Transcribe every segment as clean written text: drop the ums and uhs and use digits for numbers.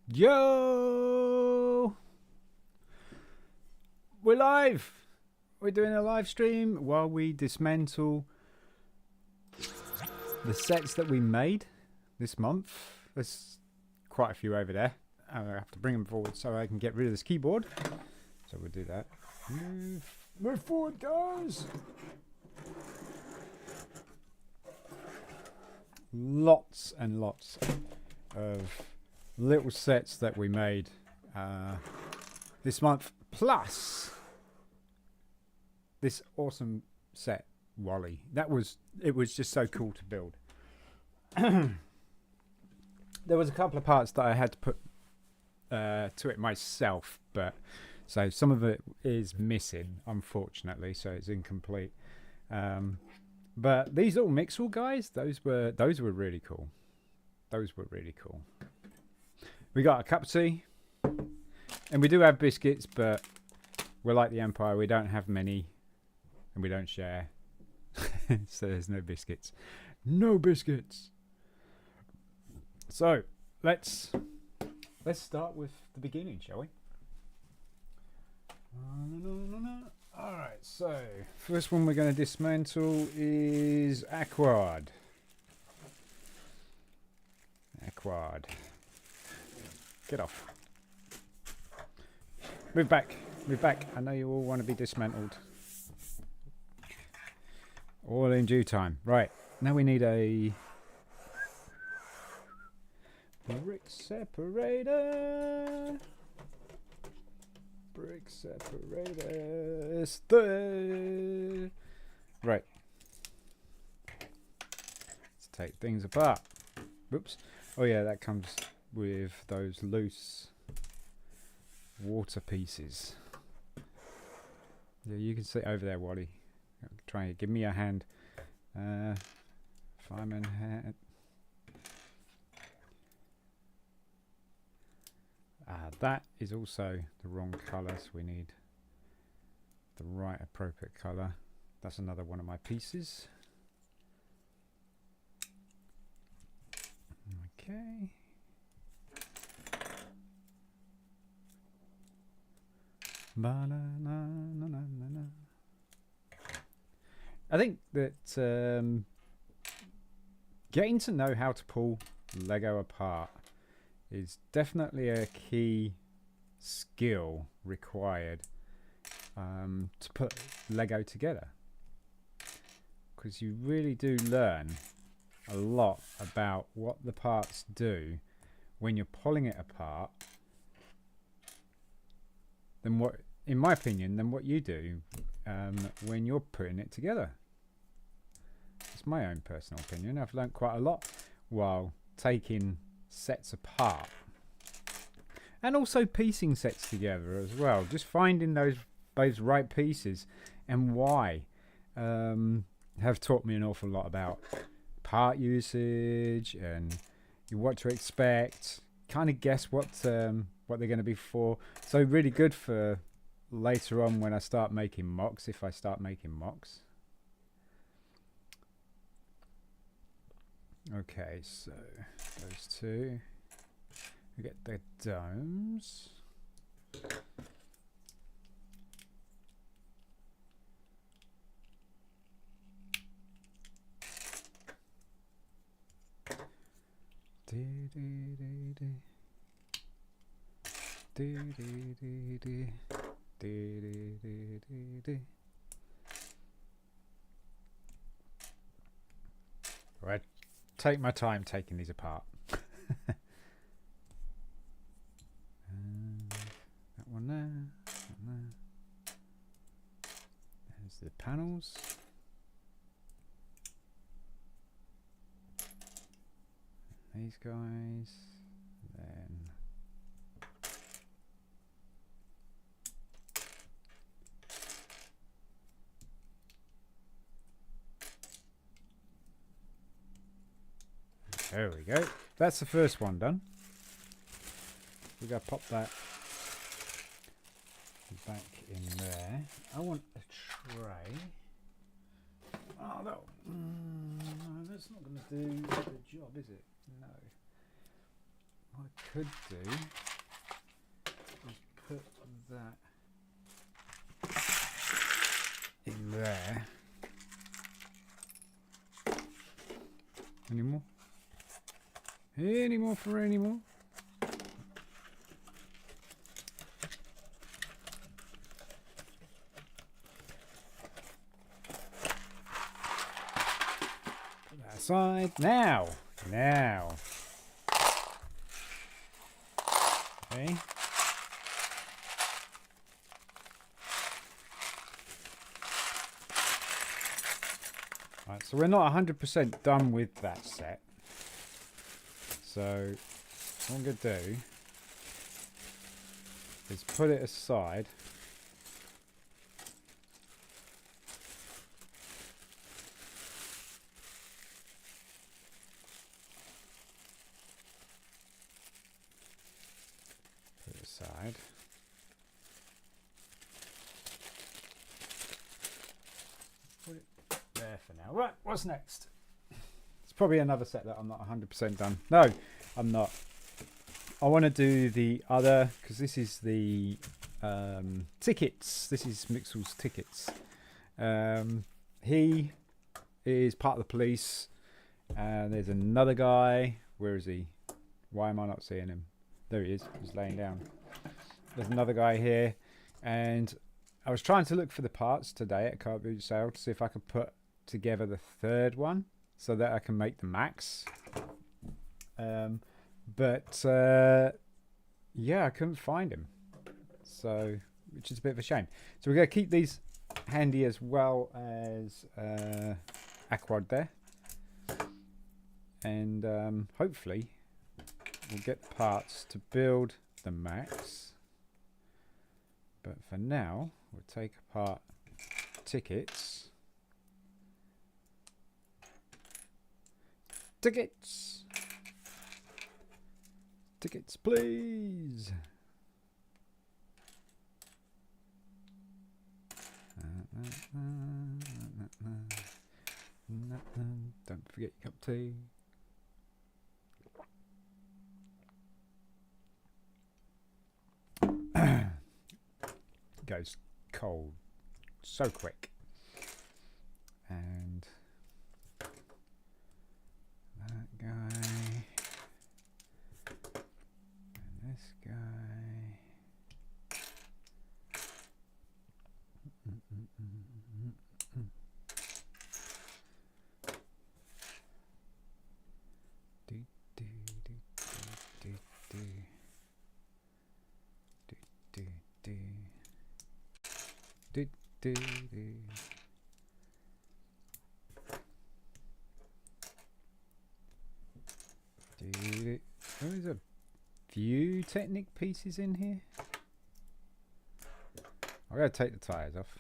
Yo! We're live! We're doing a live stream while we dismantle the sets that we made this month. There's quite a few over there. I have to bring them forward so I can get rid of this keyboard. So we'll do that. Move forward, guys! Lots and lots of little sets that we made this month, plus this awesome set, Wally. It was just so cool to build. There was a couple of parts that I had to put to it myself, but so some of it is missing, unfortunately, so it's incomplete. But these little mixel guys, those were really cool. Those were really cool. We got a cup of tea, and we do have biscuits, but we're like the Empire. We don't have many, and we don't share. So there's no biscuits. No biscuits. So let's start with the beginning, shall we? Alright, so first one we're going to dismantle is Aquad. Aquad. Get off. Move back. Move back. I know you all want to be dismantled. All in due time. Right. Now we need a brick separator. Brick separator. It's the right. Let's take things apart. Whoops. Oh yeah, that comes with those loose water pieces. Yeah, you can sit over there, Wally. Try and give me a hand. Fireman hat. That is also the wrong colour, so we need the right appropriate colour. That's another one of my pieces. Okay. I think that getting to know how to pull Lego apart is definitely a key skill required to put Lego together, because you really do learn a lot about what the parts do when you're pulling it apart than what, in my opinion, than what you do when you're putting it together. It's my own personal opinion. I've learned quite a lot while taking sets apart and also piecing sets together as well. Just finding those right pieces and why have taught me an awful lot about part usage and what to expect. Kind of guess what they're going to be for. So really good for later on when I start making mocks, if I start making mocks. Okay, so those two. We get the domes. Right, take my time taking these apart. That one there, that one there. There's the panels. These guys, then there we go. That's the first one done. We're going to pop that back in there. I want a tray. Oh, no. That's not going to do the job, is it? No. what I could do is put that in there. Any more? Any more for any more? Put that aside. Now. Okay. Right, so we're not 100% done with that set. So what I'm going to do is put it aside. Put it aside. Put it there for now. Right, what's next? It's probably another set that I'm not 100% done. No, I'm not. I want to do the other, because this is the tickets. This is Mixel's tickets. He is part of the police. And there's another guy. Where is he? Why am I not seeing him? There he is. He's laying down. There's another guy here. And I was trying to look for the parts today at a car boot sale to see if I could put together the third one so that I can make the max. Yeah, I couldn't find him. So, which is a bit of a shame. So we're going to keep these handy as well as Aquad there. And hopefully we'll get the parts to build the max. But for now, we'll take apart tickets. Tickets! Tickets, please! Don't forget your cup of tea. Goes cold so quick. And that guy and this guy. Oh, there's a few Technic pieces in here. I'm going to take the tyres off.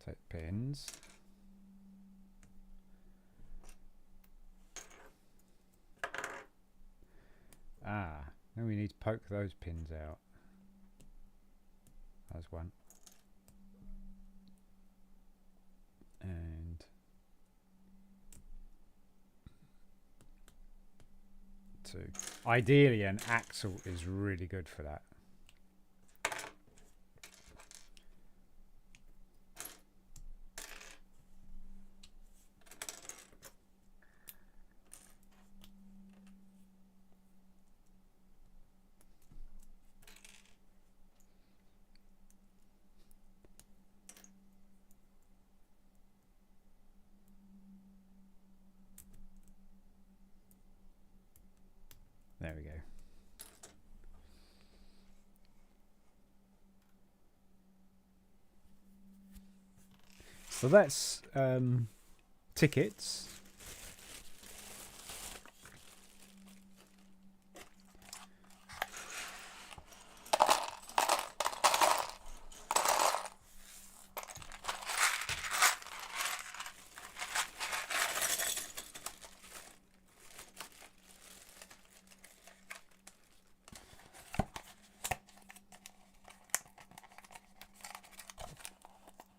Take the pins. Then we need to poke those pins out. That's one. And two. Ideally, an axle is really good for that. There we go. So that's tickets.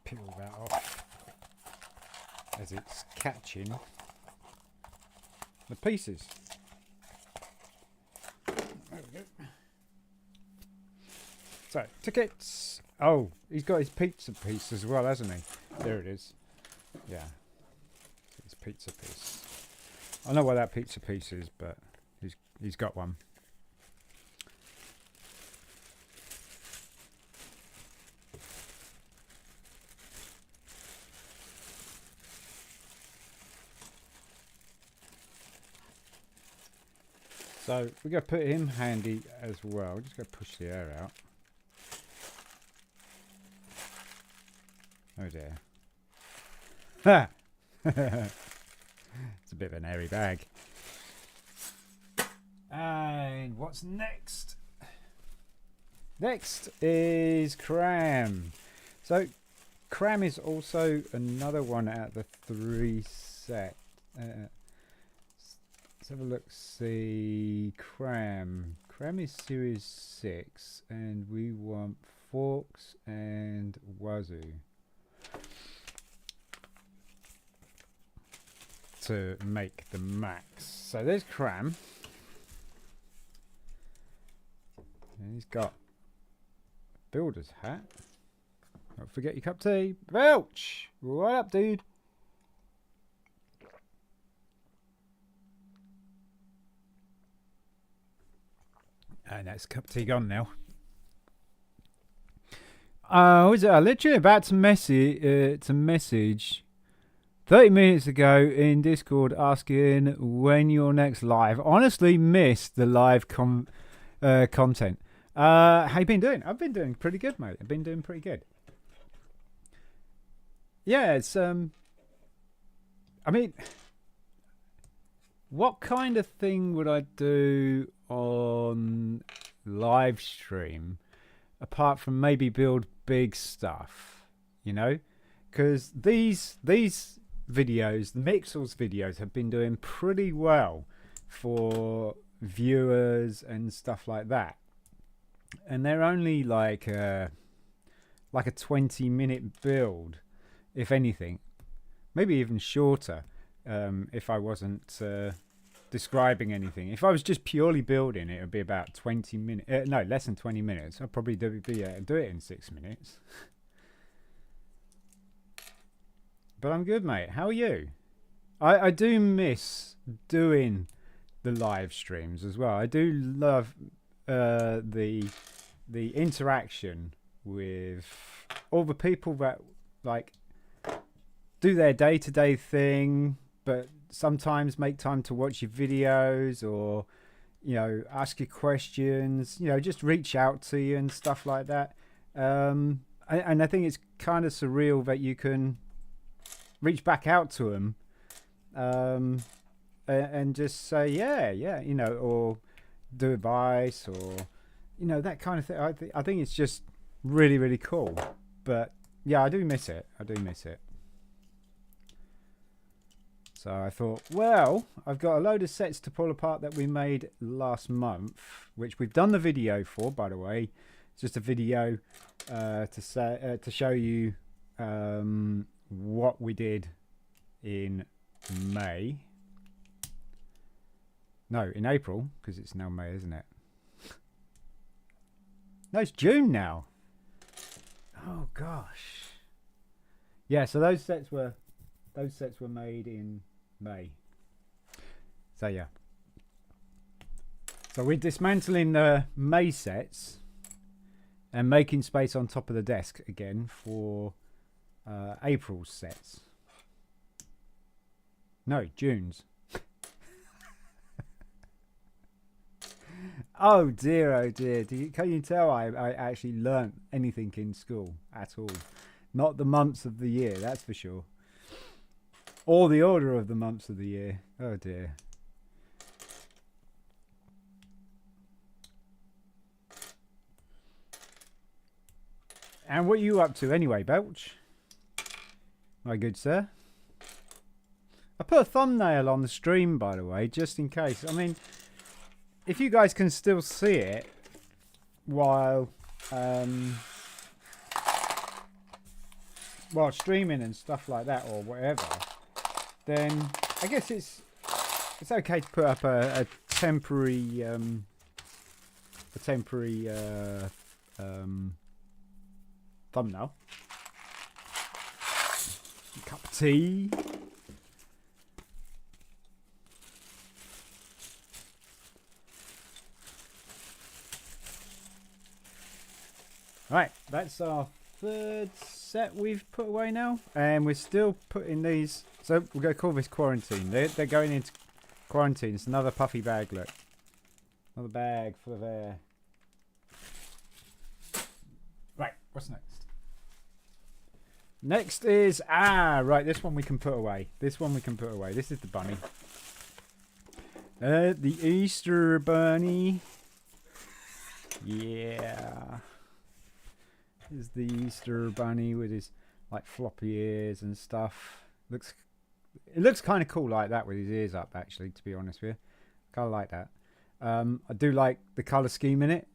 Peel that off as it's catching the pieces. There we go. So, tickets. Oh, he's got his pizza piece as well, hasn't he? There it is. Yeah. His pizza piece. I know what that pizza piece is, but he's got one. So we're going to put him handy as well. Just going to push the air out. Oh dear. Ha! It's a bit of an airy bag. And what's next? Next is Cram. So Cram is also another one out of the 3 set. Let's have a look. See, Cram is series 6, and we want forks and wazoo to make the max. So there's Cram, and he's got a builder's hat. Don't forget your cup of tea. Belch, what up, dude? And that's cup of tea gone now. Was it? I literally about to message 30 minutes ago in Discord asking when you're next live. Honestly, missed the live content. How you been doing? I've been doing pretty good, mate. I've been doing pretty good. Yeah, it's I mean, what kind of thing would I do on live stream apart from maybe build big stuff, you know? Because these videos, the Mixels videos, have been doing pretty well for viewers and stuff like that, and they're only like a 20-minute build, if anything, maybe even shorter, if I wasn't describing anything. If I was just purely building, it would be about 20 minutes. No, less than 20 minutes. I'd probably do it in 6 minutes. But I'm good, mate. How are you? I do miss doing the live streams as well. I do love the interaction with all the people that like do their day-to-day thing, but sometimes make time to watch your videos, or, you know, ask you questions, you know, just reach out to you and stuff like that. And I think it's kind of surreal that you can reach back out to them and just say, yeah, you know, or do advice, or, you know, that kind of thing. I think it's just really, really cool. But yeah, I do miss it. So I thought, well, I've got a load of sets to pull apart that we made last month, which we've done the video for, by the way. It's just a video to show you what we did in May. No, in April, because it's now May, isn't it? No, it's June now. Oh gosh. Yeah, so those sets were made in May. So yeah. So we're dismantling the May sets and making space on top of the desk again for April's sets. No, June's. Oh dear. Can you tell I actually learnt anything in school at all? Not the months of the year, that's for sure. Or the order of the months of the year. Oh dear. And what are you up to anyway, Belch? My good sir. I put a thumbnail on the stream, by the way, just in case. I mean, if you guys can still see it while streaming and stuff like that, or whatever, then I guess it's it's okay to put up a temporary thumbnail. A cup of tea. Right, that's our third set we've put away now, and we're still putting these. So we're going to call this quarantine. They're going into quarantine. It's another puffy bag. Look, another bag full of air. Right, what's next? Next is right. This one we can put away. This is the bunny. The Easter bunny. Yeah. Is the Easter bunny with his like floppy ears and stuff. It looks kind of cool like that with his ears up, actually, to be honest with you. Kind of like that. I do like the colour scheme in it.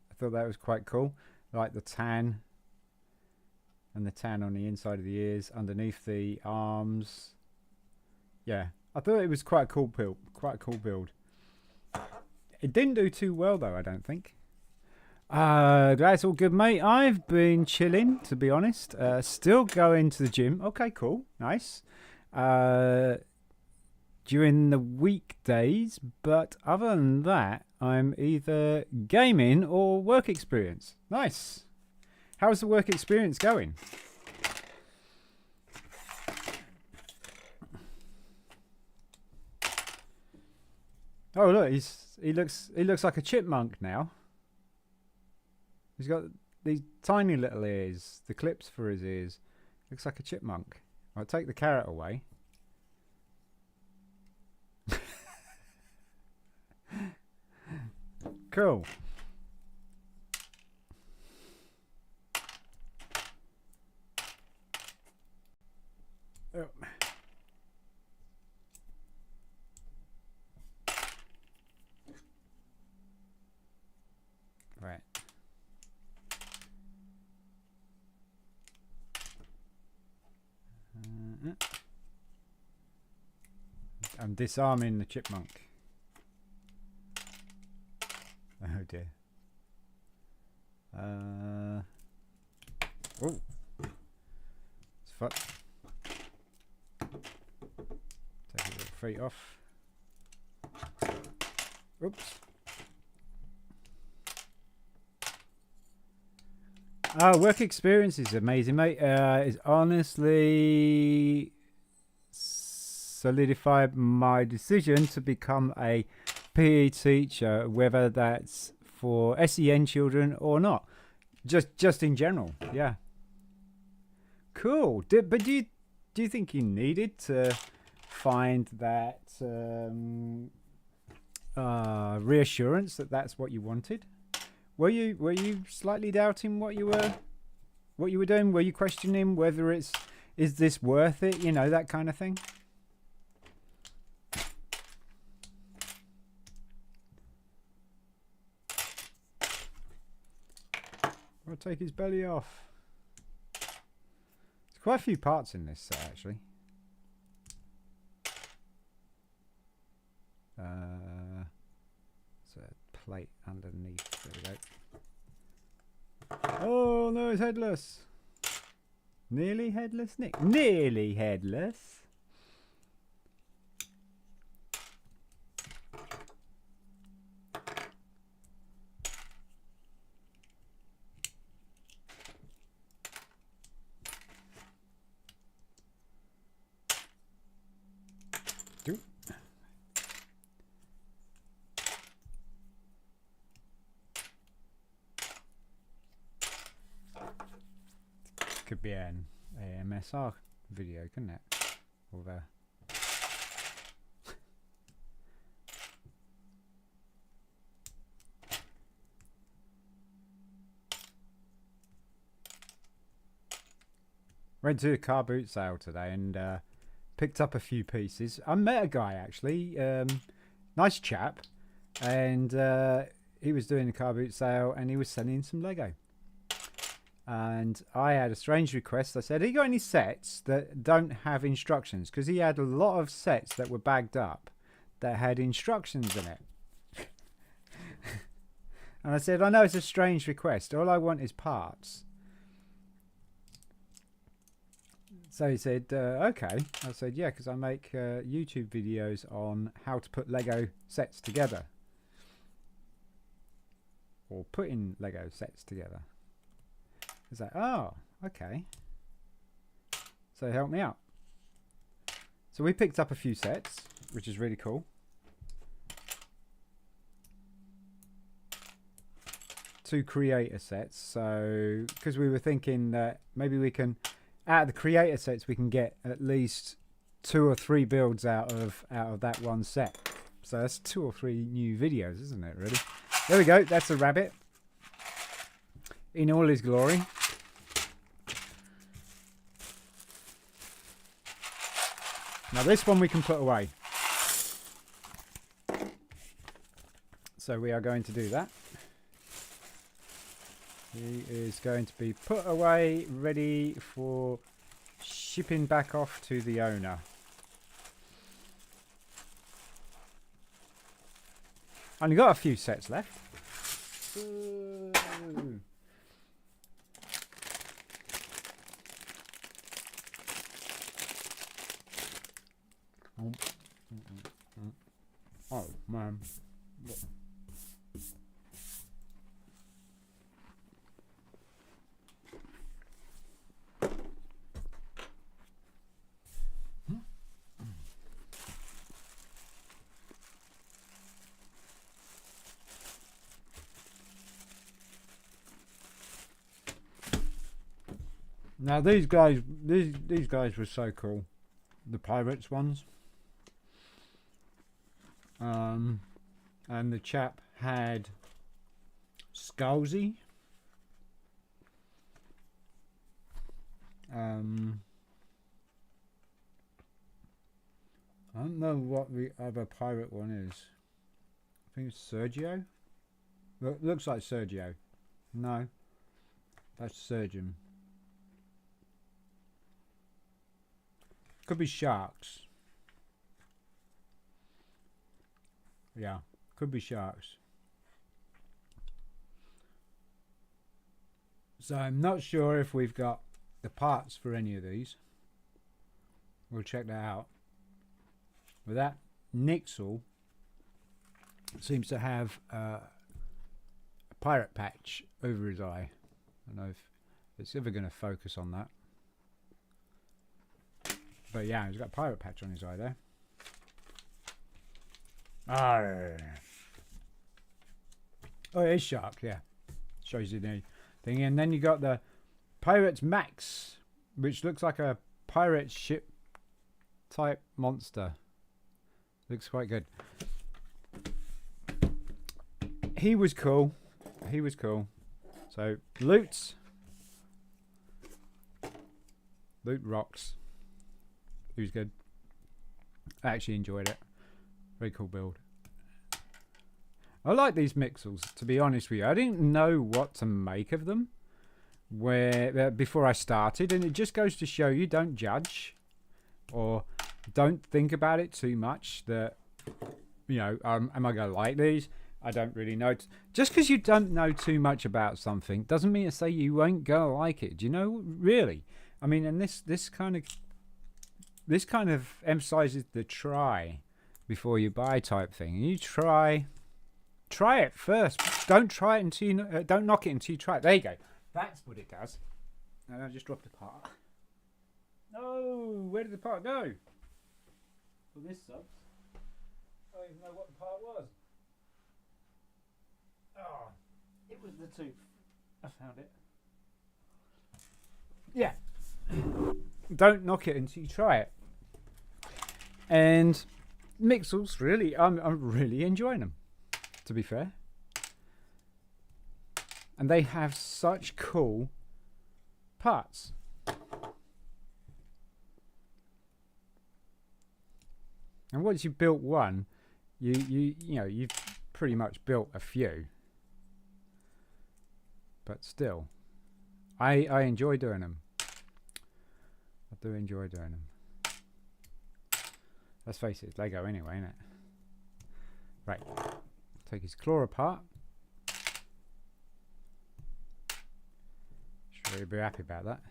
I thought that was quite cool. Like the tan. And the tan on the inside of the ears, underneath the arms. Yeah, I thought it was quite a cool build. It didn't do too well though, I don't think. That's all good, mate. I've been chilling, to be honest. Still going to the gym. Okay, cool. Nice. During the weekdays, but other than that, I'm either gaming or work experience. Nice. How's the work experience going? Oh, look, he looks like a chipmunk now. He's got these tiny little ears, the clips for his ears. Looks like a chipmunk. I'll take the carrot away. Cool. Oh. Right. I'm disarming the chipmunk. Oh dear. Oh. It's fun. Take a little feet off. Oops. Work experience is amazing, mate. It's honestly solidified my decision to become a PE teacher, whether that's for SEN children or not. Just in general, yeah. Cool. But do you think you needed to find that reassurance that that's what you wanted? Were you slightly doubting what you were doing? Were you questioning whether is this worth it? You know, that kind of thing. I'll take his belly off. There's quite a few parts in this set, actually. So plate underneath. There we go. Oh no, it's headless. Nearly headless, Nick. Nearly headless. Could be an AMSR video, couldn't it? Or the went to a car boot sale today and picked up a few pieces. I met a guy actually, nice chap, and he was doing a car boot sale and he was selling some Lego. And I had a strange request. I said, have you got any sets that don't have instructions? Because he had a lot of sets that were bagged up that had instructions in it. And I said, I know it's a strange request. All I want is parts. So he said, okay. I said, yeah, because I make YouTube videos on how to put Lego sets together. Or putting Lego sets together. He's like, oh, okay. So help me out. So we picked up a few sets, which is really cool. 2 creator sets. So, because we were thinking that maybe we can, out of the creator sets, we can get at least 2 or 3 builds out of that one set. So that's 2 or 3 new videos, isn't it, really? There we go. That's a rabbit in all his glory. Now this one we can put away. So we are going to do that. He is going to be put away, ready for shipping back off to the owner. Only got a few sets left. Oh man. Now these guys were so cool, the pirates ones. And the chap had Scalzi. I don't know what the other pirate one is. I think it's Sergio. Looks like Sergio. No, that's Surgeon. Could be Sharks. Yeah, could be Sharks. So I'm not sure if we've got the parts for any of these. We'll check that out. But that Nixel seems to have a pirate patch over his eye. I don't know if it's ever going to focus on that. But yeah, he's got a pirate patch on his eye there. Oh, it is Shark, yeah. Shows you the thing. And then you got the Pirates Max, which looks like a pirate ship type monster. Looks quite good. He was cool. He was cool. So, loot. Loot rocks. He was good. I actually enjoyed it. Very cool build. I like these Mixels, to be honest with you. I didn't know what to make of them before I started, and it just goes to show you, don't judge or don't think about it too much. That, you know, am I going to like these? I don't really know. Just because you don't know too much about something doesn't mean to say you won't go like it. Do you know? Really? I mean, and this kind of emphasizes the try before you buy type thing. You try it first. Don't try it until you don't knock it until you try it. There you go. That's what it does. And I just dropped a part. No, where did the part go? Well, this sucks. I don't even know what the part was. Oh, it was the tooth. I found it. Yeah. Don't knock it until you try it. And Mixels, really, I'm really enjoying them, to be fair. And they have such cool parts. And once you've built one, you know, you've pretty much built a few. But still, I enjoy doing them. I do enjoy doing them. Let's face it, it's Lego anyway, isn't it? Right. Take his claw apart. Sure he'll be happy about that.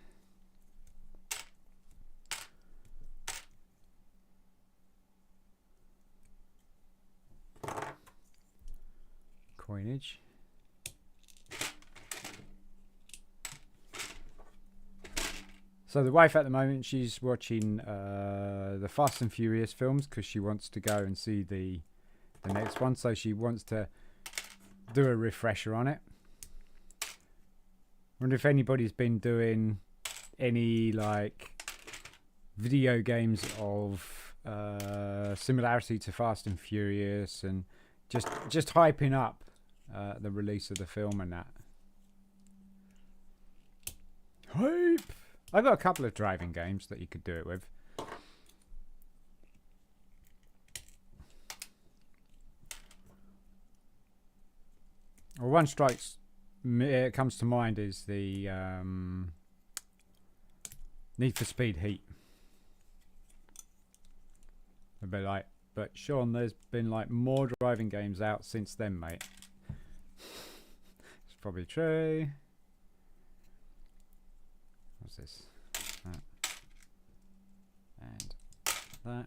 Coinage. So the wife at the moment, she's watching the Fast and Furious films because she wants to go and see the next one. So she wants to do a refresher on it. Wonder if anybody's been doing any like video games of similarity to Fast and Furious and just hyping up the release of the film and that. Hype! I've got a couple of driving games that you could do it with. Well, one it comes to mind is the Need for Speed Heat. A bit like, but Shaun, there's been like more driving games out since then, mate. It's probably true. What's this? That. And that.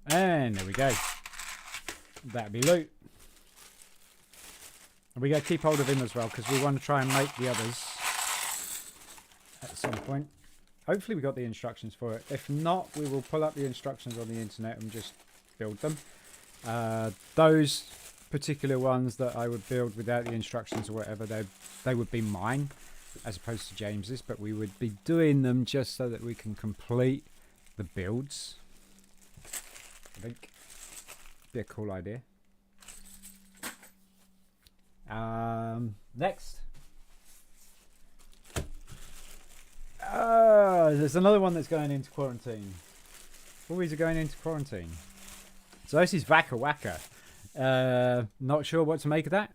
And there we go. That'd be loot. And we got to keep hold of him as well because we want to try and make the others at some point. Hopefully we got the instructions for it. If not, we will pull up the instructions on the internet and just build them. Those particular ones that I would build without the instructions or whatever, they would be mine as opposed to James's, but we would be doing them just so that we can complete the builds. I think be a cool idea. Next. There's another one that's going into quarantine. Always are going into quarantine. So this is Waka Waka. Not sure what to make of that.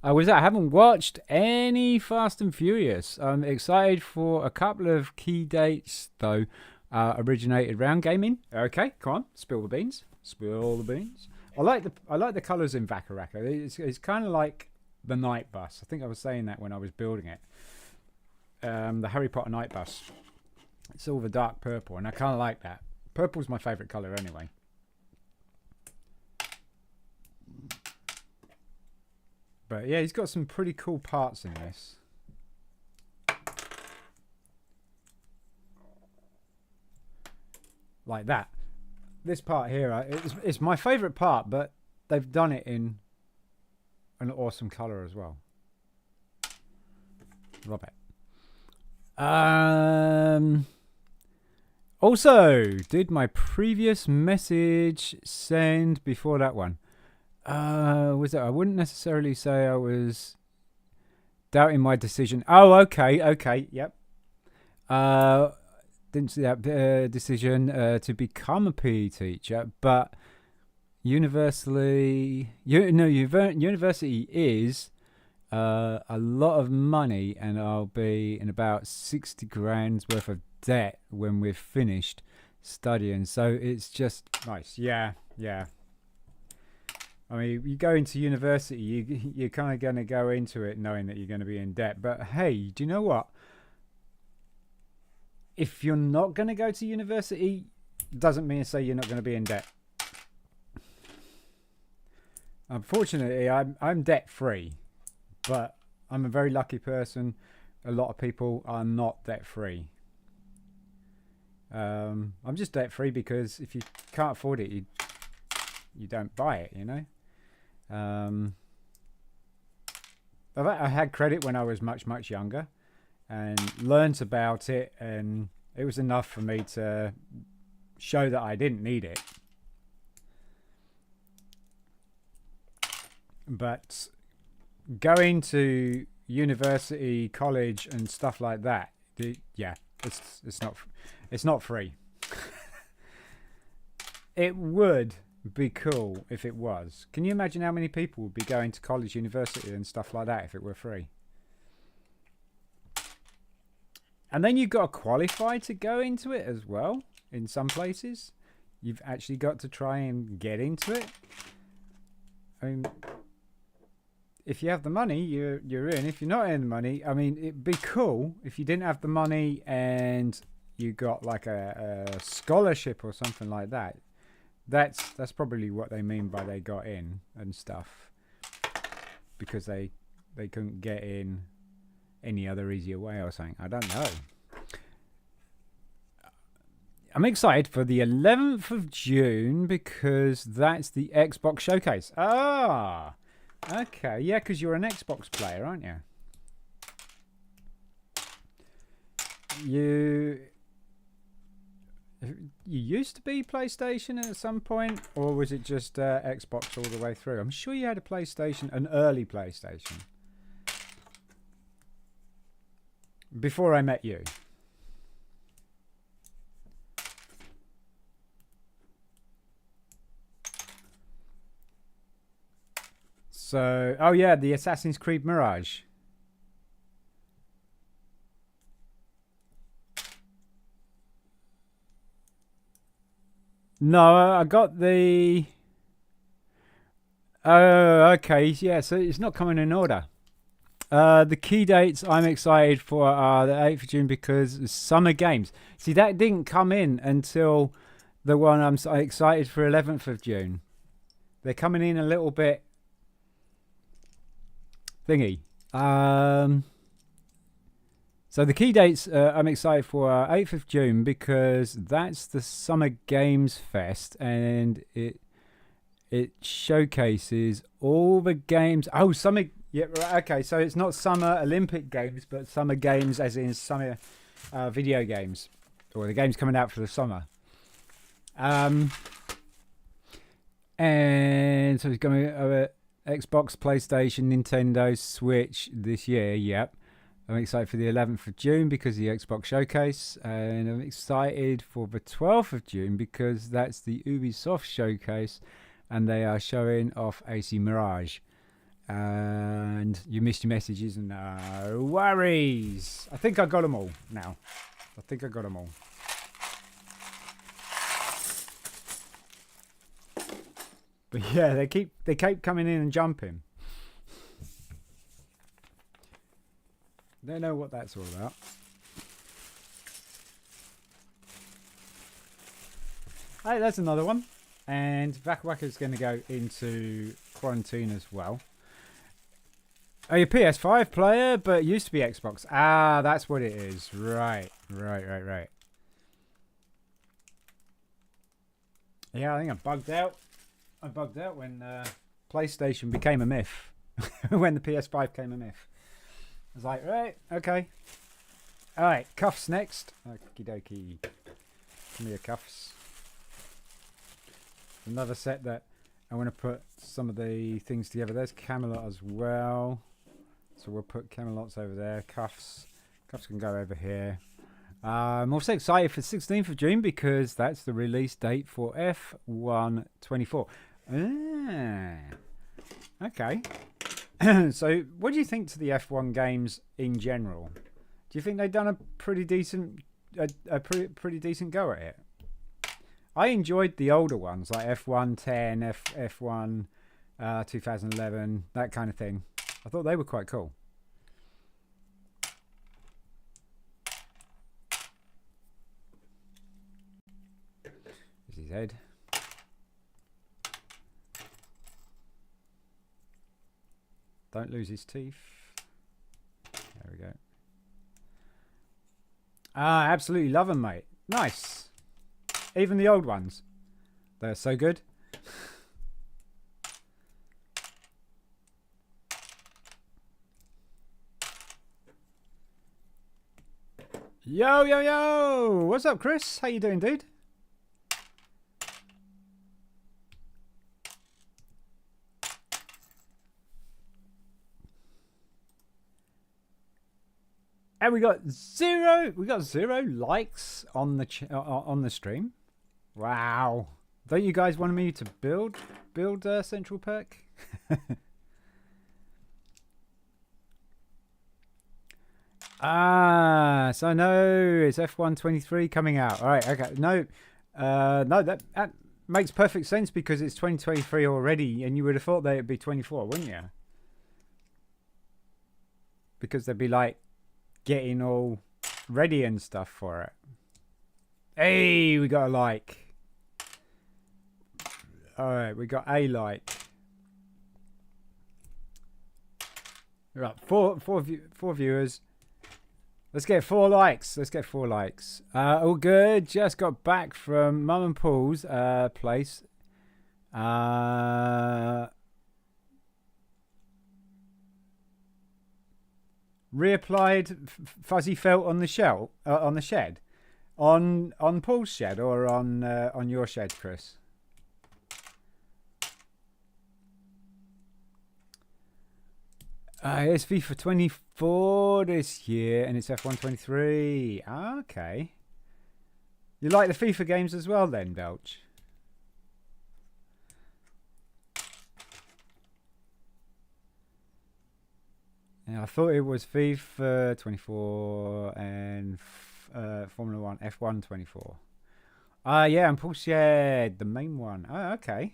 I haven't watched any Fast and Furious. I'm excited for a couple of key dates though. Originated round gaming. Okay, come on, spill the beans. Spill the beans. I like the colours in Waka Waka. It's kind of like the night bus. I think I was saying that when I was building it. The Harry Potter night bus. It's all the dark purple, and I kind of like that. Purple's my favourite colour anyway. But yeah, he's got some pretty cool parts in this. Like that. This part here, it's my favourite part, but they've done it in an awesome colour as well. Love it. Also, did my previous message send before that one? Was it? I wouldn't necessarily say I was doubting my decision. Oh, okay, yep. Didn't see that decision to become a PE teacher, but university is a lot of money, and I'll be in about 60 grand's worth of debt when we're finished studying. So it's just nice. Yeah. I mean, you go into university, you're kind of going to go into it knowing that you're going to be in debt. But hey, do you know what? If you're not going to go to university, doesn't mean to say you're not going to be in debt. Unfortunately, I'm debt free, but I'm a very lucky person. A lot of people are not debt free. I'm just debt free because if you can't afford it, you don't buy it, you know. I had credit when I was much younger and learnt about it, and it was enough for me to show that I didn't need it. But going to university, college and stuff like that, it's not free. It would be cool if it was. Can you imagine how many people would be going to college, university and stuff like that if it were free? And then you've got to qualify to go into it as well. In some places, you've actually got to try and get into it. I mean, if you have the money, you're in. If you're not in the money, I mean, it'd be cool if you didn't have the money and you got like a scholarship or something like that. That's probably what they mean by they got in and stuff, because they couldn't get in any other easier way or something. I don't know. I'm excited for the 11th of June because that's the Xbox Showcase. Ah, okay. Yeah, because you're an Xbox player, aren't you? You used to be PlayStation at some point, or was it just Xbox all the way through? I'm sure you had a PlayStation, an early PlayStation, before I met you. So, oh yeah, the Assassin's Creed Mirage. No, I got the... Oh, okay, yeah, so it's not coming in order. The key dates I'm excited for are the 8th of June because Summer Games. See, that didn't come in until the one I'm excited for 11th of June. They're coming in a little bit thingy. So the key dates I'm excited for are 8th of June because that's the Summer Games Fest and it showcases all the games. Oh, summer. Yeah, right, okay. So it's not Summer Olympic Games, but Summer Games as in summer video games, or the games coming out for the summer. And so it's going to Xbox, PlayStation, Nintendo, Switch this year. Yep. I'm excited for the 11th of June because of the Xbox Showcase, and I'm excited for the 12th of June because that's the Ubisoft Showcase, and they are showing off AC Mirage. And you missed your messages, no worries. I think I got them all now. I think I got them all. But yeah, they keep coming in and jumping. Don't know what that's all about. Hey, that's another one. And Vakawaka's going to go into quarantine as well. Are you a PS5 player, but used to be Xbox? Ah, that's what it is. Right. Yeah, I think I bugged out. I bugged out when PlayStation became a myth. When the PS5 became a myth. I was like, right, okay. Alright, cuffs next. Okie dokie. Give me your cuffs. Another set that I want to put some of the things together. There's Camelot as well. So we'll put Camelots over there. Cuffs. Cuffs can go over here. I'm also excited for 16th of June because that's the release date for F1 24. Ah, okay. So, what do you think to the F1 games in general? Do you think they've done a pretty decent, pretty decent go at it? I enjoyed the older ones like F1 10, F1 2011, that kind of thing. I thought they were quite cool. There's his head. Don't lose his teeth. There we go. Ah, absolutely love them, mate. Nice. Even the old ones. They're so good. Yo! What's up, Chris? How you doing, dude? And we got zero likes on the stream. Wow! Don't you guys want me to build Central Perk? Ah, so no, it's F123 coming out. All right, okay. No, no, that makes perfect sense because it's 2023 already, and you would have thought that it'd be 24, wouldn't you? Because they'd be like getting all ready and stuff for it. Hey, we got a like. All right, we got a like. Right, four viewers. Let's get 4 likes. Let's get 4 likes. All good. Just got back from Mum and Paul's place. Reapplied fuzzy felt on the shell on the shed, on Paul's shed or on your shed, Chris. It's FIFA 24 this year, and it's F123. Okay. You like the FIFA games as well, then, Belch? Yeah, I thought it was FIFA 24 and Formula 1 F1 24. Yeah, and Paul Shed, the main one. Oh, okay.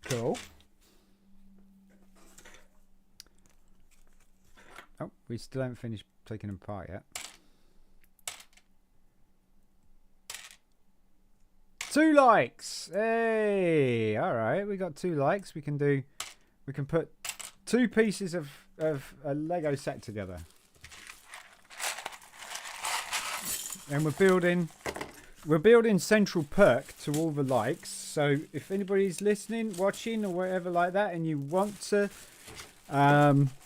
Cool. Oh, we still haven't finished taking them apart yet. 2 likes. Hey, all right, we got 2 likes. We can put 2 pieces of a Lego set together, and we're building central perk to all the likes. So if anybody's listening, watching, or whatever like that, and you want to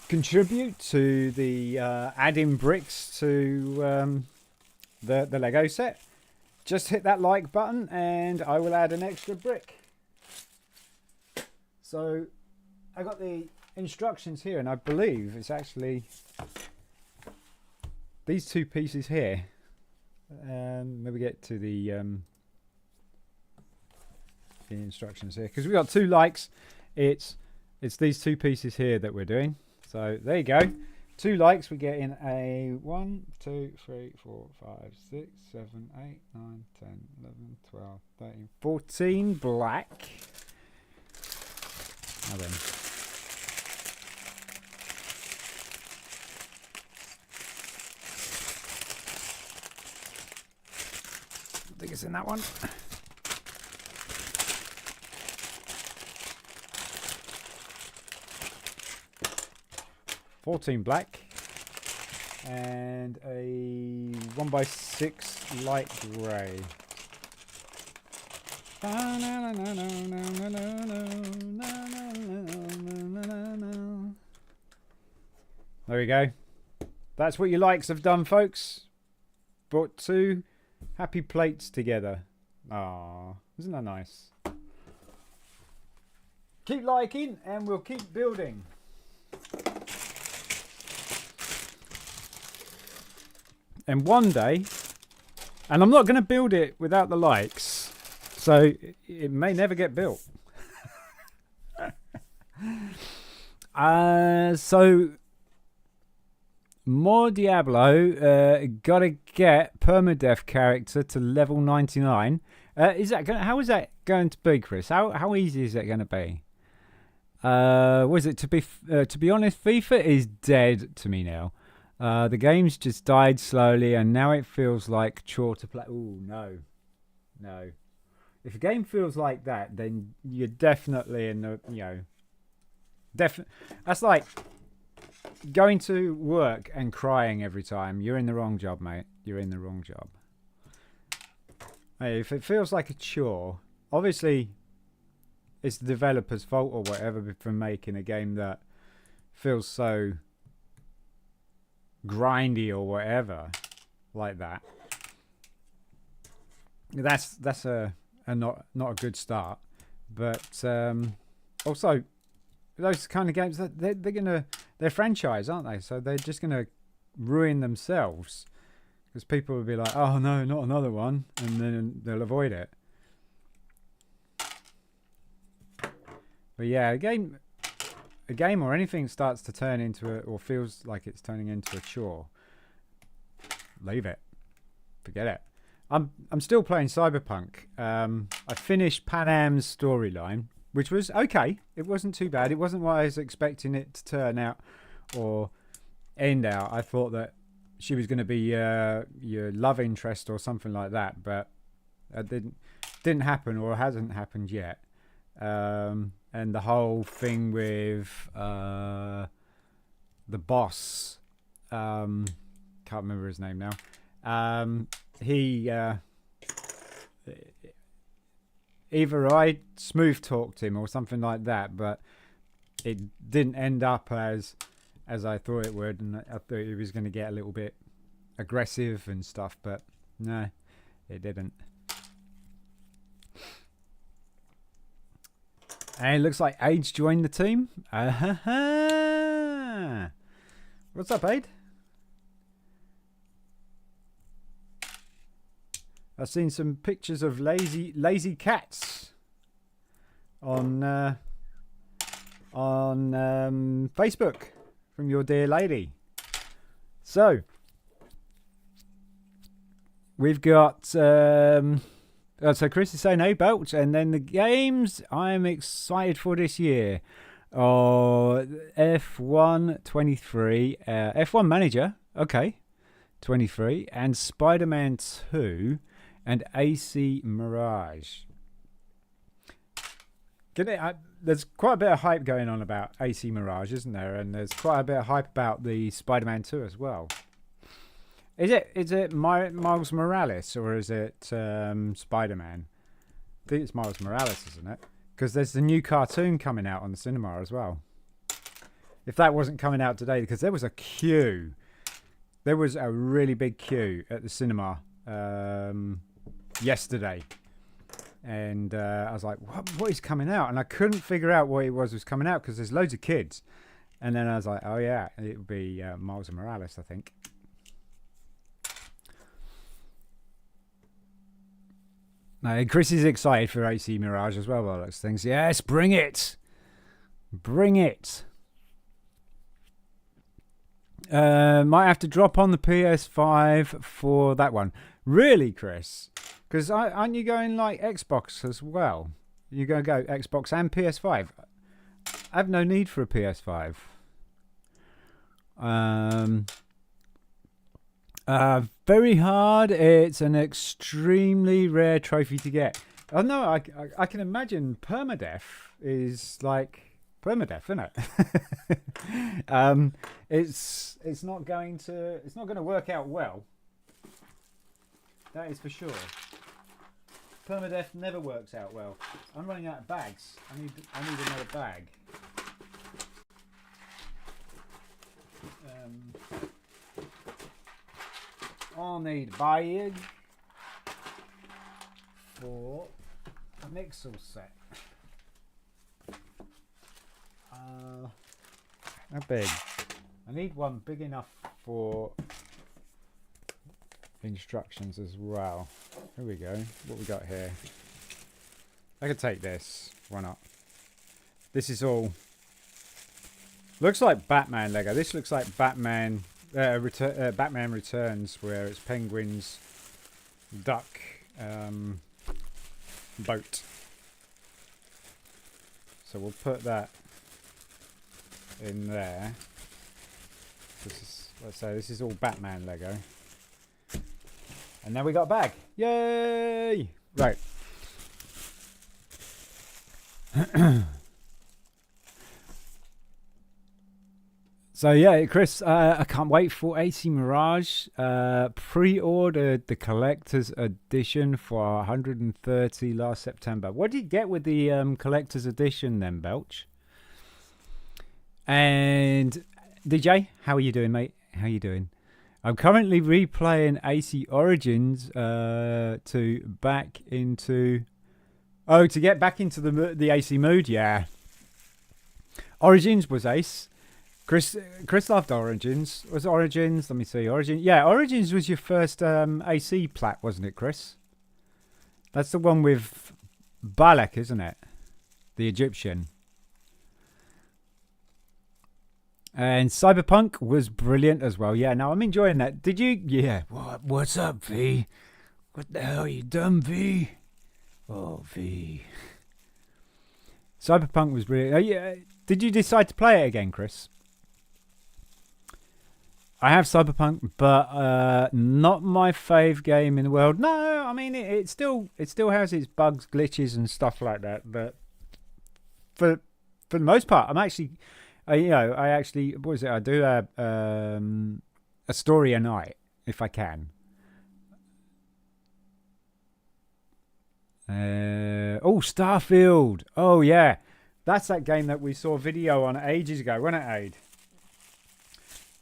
contribute to the adding bricks to the Lego set, just hit that like button and I will add an extra brick. So I got the instructions here, and I believe it's actually these 2 pieces here. Maybe get to the instructions here, because we got 2 likes. It's these 2 pieces here that we're doing. So there you go. 2 likes, we get in a 1, 2, 3, 4, 5, 6, 7, 8, 9, 10, 11, 12, 13, 14 black. Now then. I think it's in that one. $14 black and a 1x6 light grey. There we go. That's what your likes have done, folks. Brought 2 happy plates together. Ah, isn't that nice? Keep liking and we'll keep building. And one day, and I'm not going to build it without the likes, so it may never get built. So more Diablo, gotta get permadeath character to level 99. Is that how is that going to be, Chris? How easy is that going to be? Was it to be honest, FIFA is dead to me now. The game's just died slowly, and now it feels like chore to play. Oh no. If a game feels like that, then you're definitely in the that's like going to work and crying every time. You're in the wrong job, mate. You're in the wrong job. Hey, if it feels like a chore, obviously it's the developer's fault or whatever for making a game that feels so grindy or whatever like that. That's a not a good start. But also those kind of games, they're franchise, aren't they? So they're just gonna ruin themselves, because people will be like, oh no, not another one, and then they'll avoid it. But yeah, a game a game or anything starts to turn into or feels like it's turning into a chore, leave it. Forget it. I'm still playing Cyberpunk. I finished Pan Am's storyline, which was okay. It wasn't too bad. It wasn't what I was expecting it to turn out or end out. I thought that she was going to be your love interest or something like that, but it didn't happen or hasn't happened yet. And the whole thing with the boss, can't remember his name now. He either I smooth talked him or something like that, but it didn't end up as I thought it would, and I thought he was going to get a little bit aggressive and stuff, but no, it didn't. And it looks like Aid's joined the team. What's up, Aid? I've seen some pictures of lazy cats on Facebook from your dear lady. So we've got so Chris is saying, "Hey, Belch," and then the games I'm excited for this year. F1 23, F1 Manager, okay, 23, and Spider-Man 2. And AC Mirage. There's quite a bit of hype going on about AC Mirage, isn't there? And there's quite a bit of hype about the Spider-Man 2 as well. Is it Miles Morales or is it Spider-Man? I think it's Miles Morales, isn't it? Because there's the new cartoon coming out on the cinema as well. If that wasn't coming out today, because there was a queue. There was a really big queue at the cinema yesterday, and I was like, what is coming out? And I couldn't figure out what it was coming out because there's loads of kids. And then I was like, oh yeah, it would be Miles Morales, I think. Now, Chris is excited for AC Mirage as well by those things. Yes, bring it, bring it. Might have to drop on the PS5 for that one. Really, Chris? Because aren't you going like Xbox as well? You're going to go Xbox and PS5. I have no need for a PS5. Very hard. It's an extremely rare trophy to get. Oh no, I can imagine permadeath is like permadeath, isn't it? It's not going to work out well. That is for sure. Permadeath never works out well. I'm running out of bags. I need another bag. I'll need a bag for a mixer set. How big? I need one big enough for instructions as well. Here we go. What we got here? I could take this. Why not? This is all. Looks like Batman Lego. This looks like Batman. Batman Returns, where it's penguins, duck, boat. So we'll put that in there. This is, let's say this is all Batman Lego. And now we got a bag. Yay! Right. So yeah, Chris, I can't wait for AC Mirage. Pre-ordered the collector's edition for 130 last September. What did you get with the collector's edition then, Belch? And DJ, how are you doing, mate? How are you doing? I'm currently replaying AC Origins to get back into the AC mood. Yeah, Origins was ace. Chris loved Origins. Was Origins? Let me see. Origins was your first AC plat, wasn't it, Chris? That's the one with Balak, isn't it? The Egyptian. And Cyberpunk was brilliant as well. Yeah, no, I'm enjoying that. Did you? Yeah. What's up, V? What the hell you done, V? Oh, V. Cyberpunk was brilliant. Oh, yeah. Did you decide to play it again, Chris? I have Cyberpunk, but not my fave game in the world. No, I mean it still has its bugs, glitches, and stuff like that. But for the most part, I'm actually, I actually, what is it? I do a story a night if I can. Oh, Starfield. Oh yeah, that's that game that we saw a video on ages ago, wasn't it, Aid?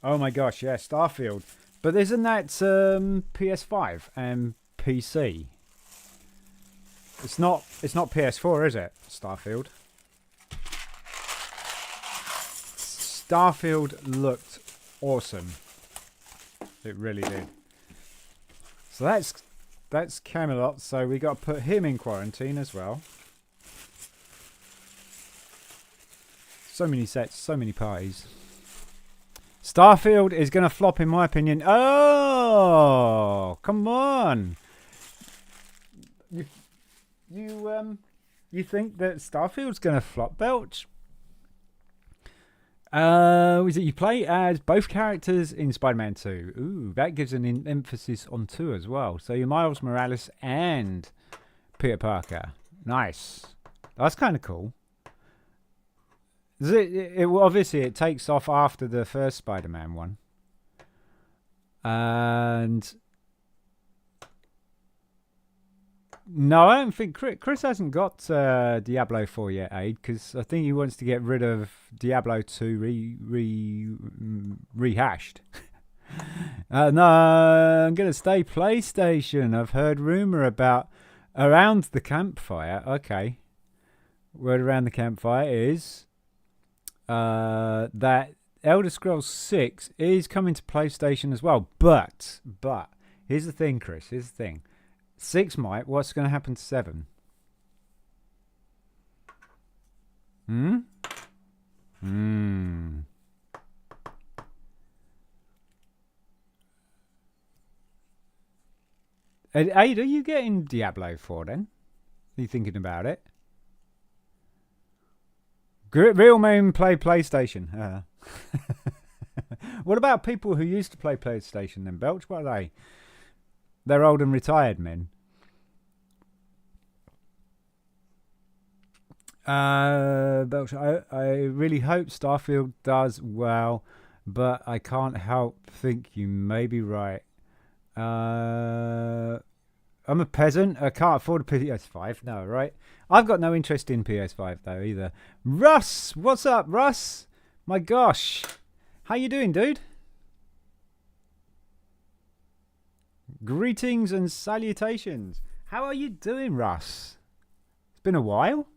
Oh my gosh, yeah, Starfield. But isn't that PS5 and PC? It's not PS4, is it? Starfield. Starfield looked awesome. It really did. So that's Camelot, so we got to put him in quarantine as well. So many sets, so many parties. Starfield is going to flop in my opinion. Oh, come on. You think that Starfield's going to flop, Belch? Is it you play as both characters in Spider-Man 2? Ooh, that gives an emphasis on 2 as well. So you're Miles Morales and Peter Parker. Nice. That's kind of cool. Obviously it takes off after the first Spider-Man one. And no, I don't think Chris hasn't got Diablo 4 yet, Aid, because I think he wants to get rid of Diablo 2 rehashed. No, I'm going to stay PlayStation. I've heard rumor about around the campfire. Okay. Word around the campfire is that Elder Scrolls 6 is coming to PlayStation as well. But here's the thing, Chris. Here's the thing. 6 might. What's going to happen to 7? Aid, are you getting Diablo 4 then? Are you thinking about it? Real men play PlayStation. What about people who used to play PlayStation then, Belch? What are they? They're old and retired men. Belch, I really hope Starfield does well, but I can't help think you may be right. I'm a peasant. I can't afford a PS5. No, right? I've got no interest in PS5 though either. Russ, what's up, Russ? My gosh, how you doing, dude? Greetings and salutations. How are you doing, Russ? It's been a while.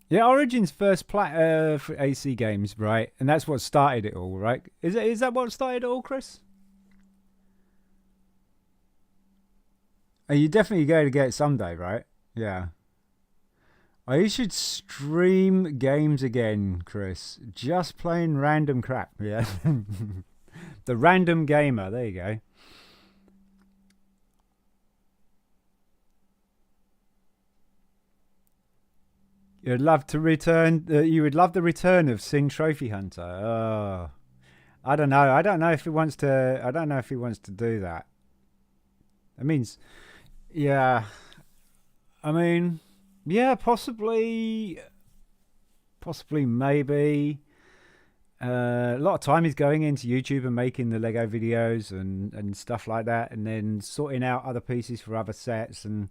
Yeah, Origin's first for AC games, right? And that's what started it all, right? Is that what started it all, Chris? Are you definitely going to get it someday, right? Yeah. Oh, you should stream games again, Chris. Just playing random crap, yeah. The random gamer, there you go. You'd love to return. You would love the return of Sin Trophy Hunter. Oh, I don't know. I don't know if he wants to. I don't know if he wants to do that. It means, yeah. I mean, yeah, possibly, maybe. A lot of time is going into YouTube and making the Lego videos and stuff like that, and then sorting out other pieces for other sets and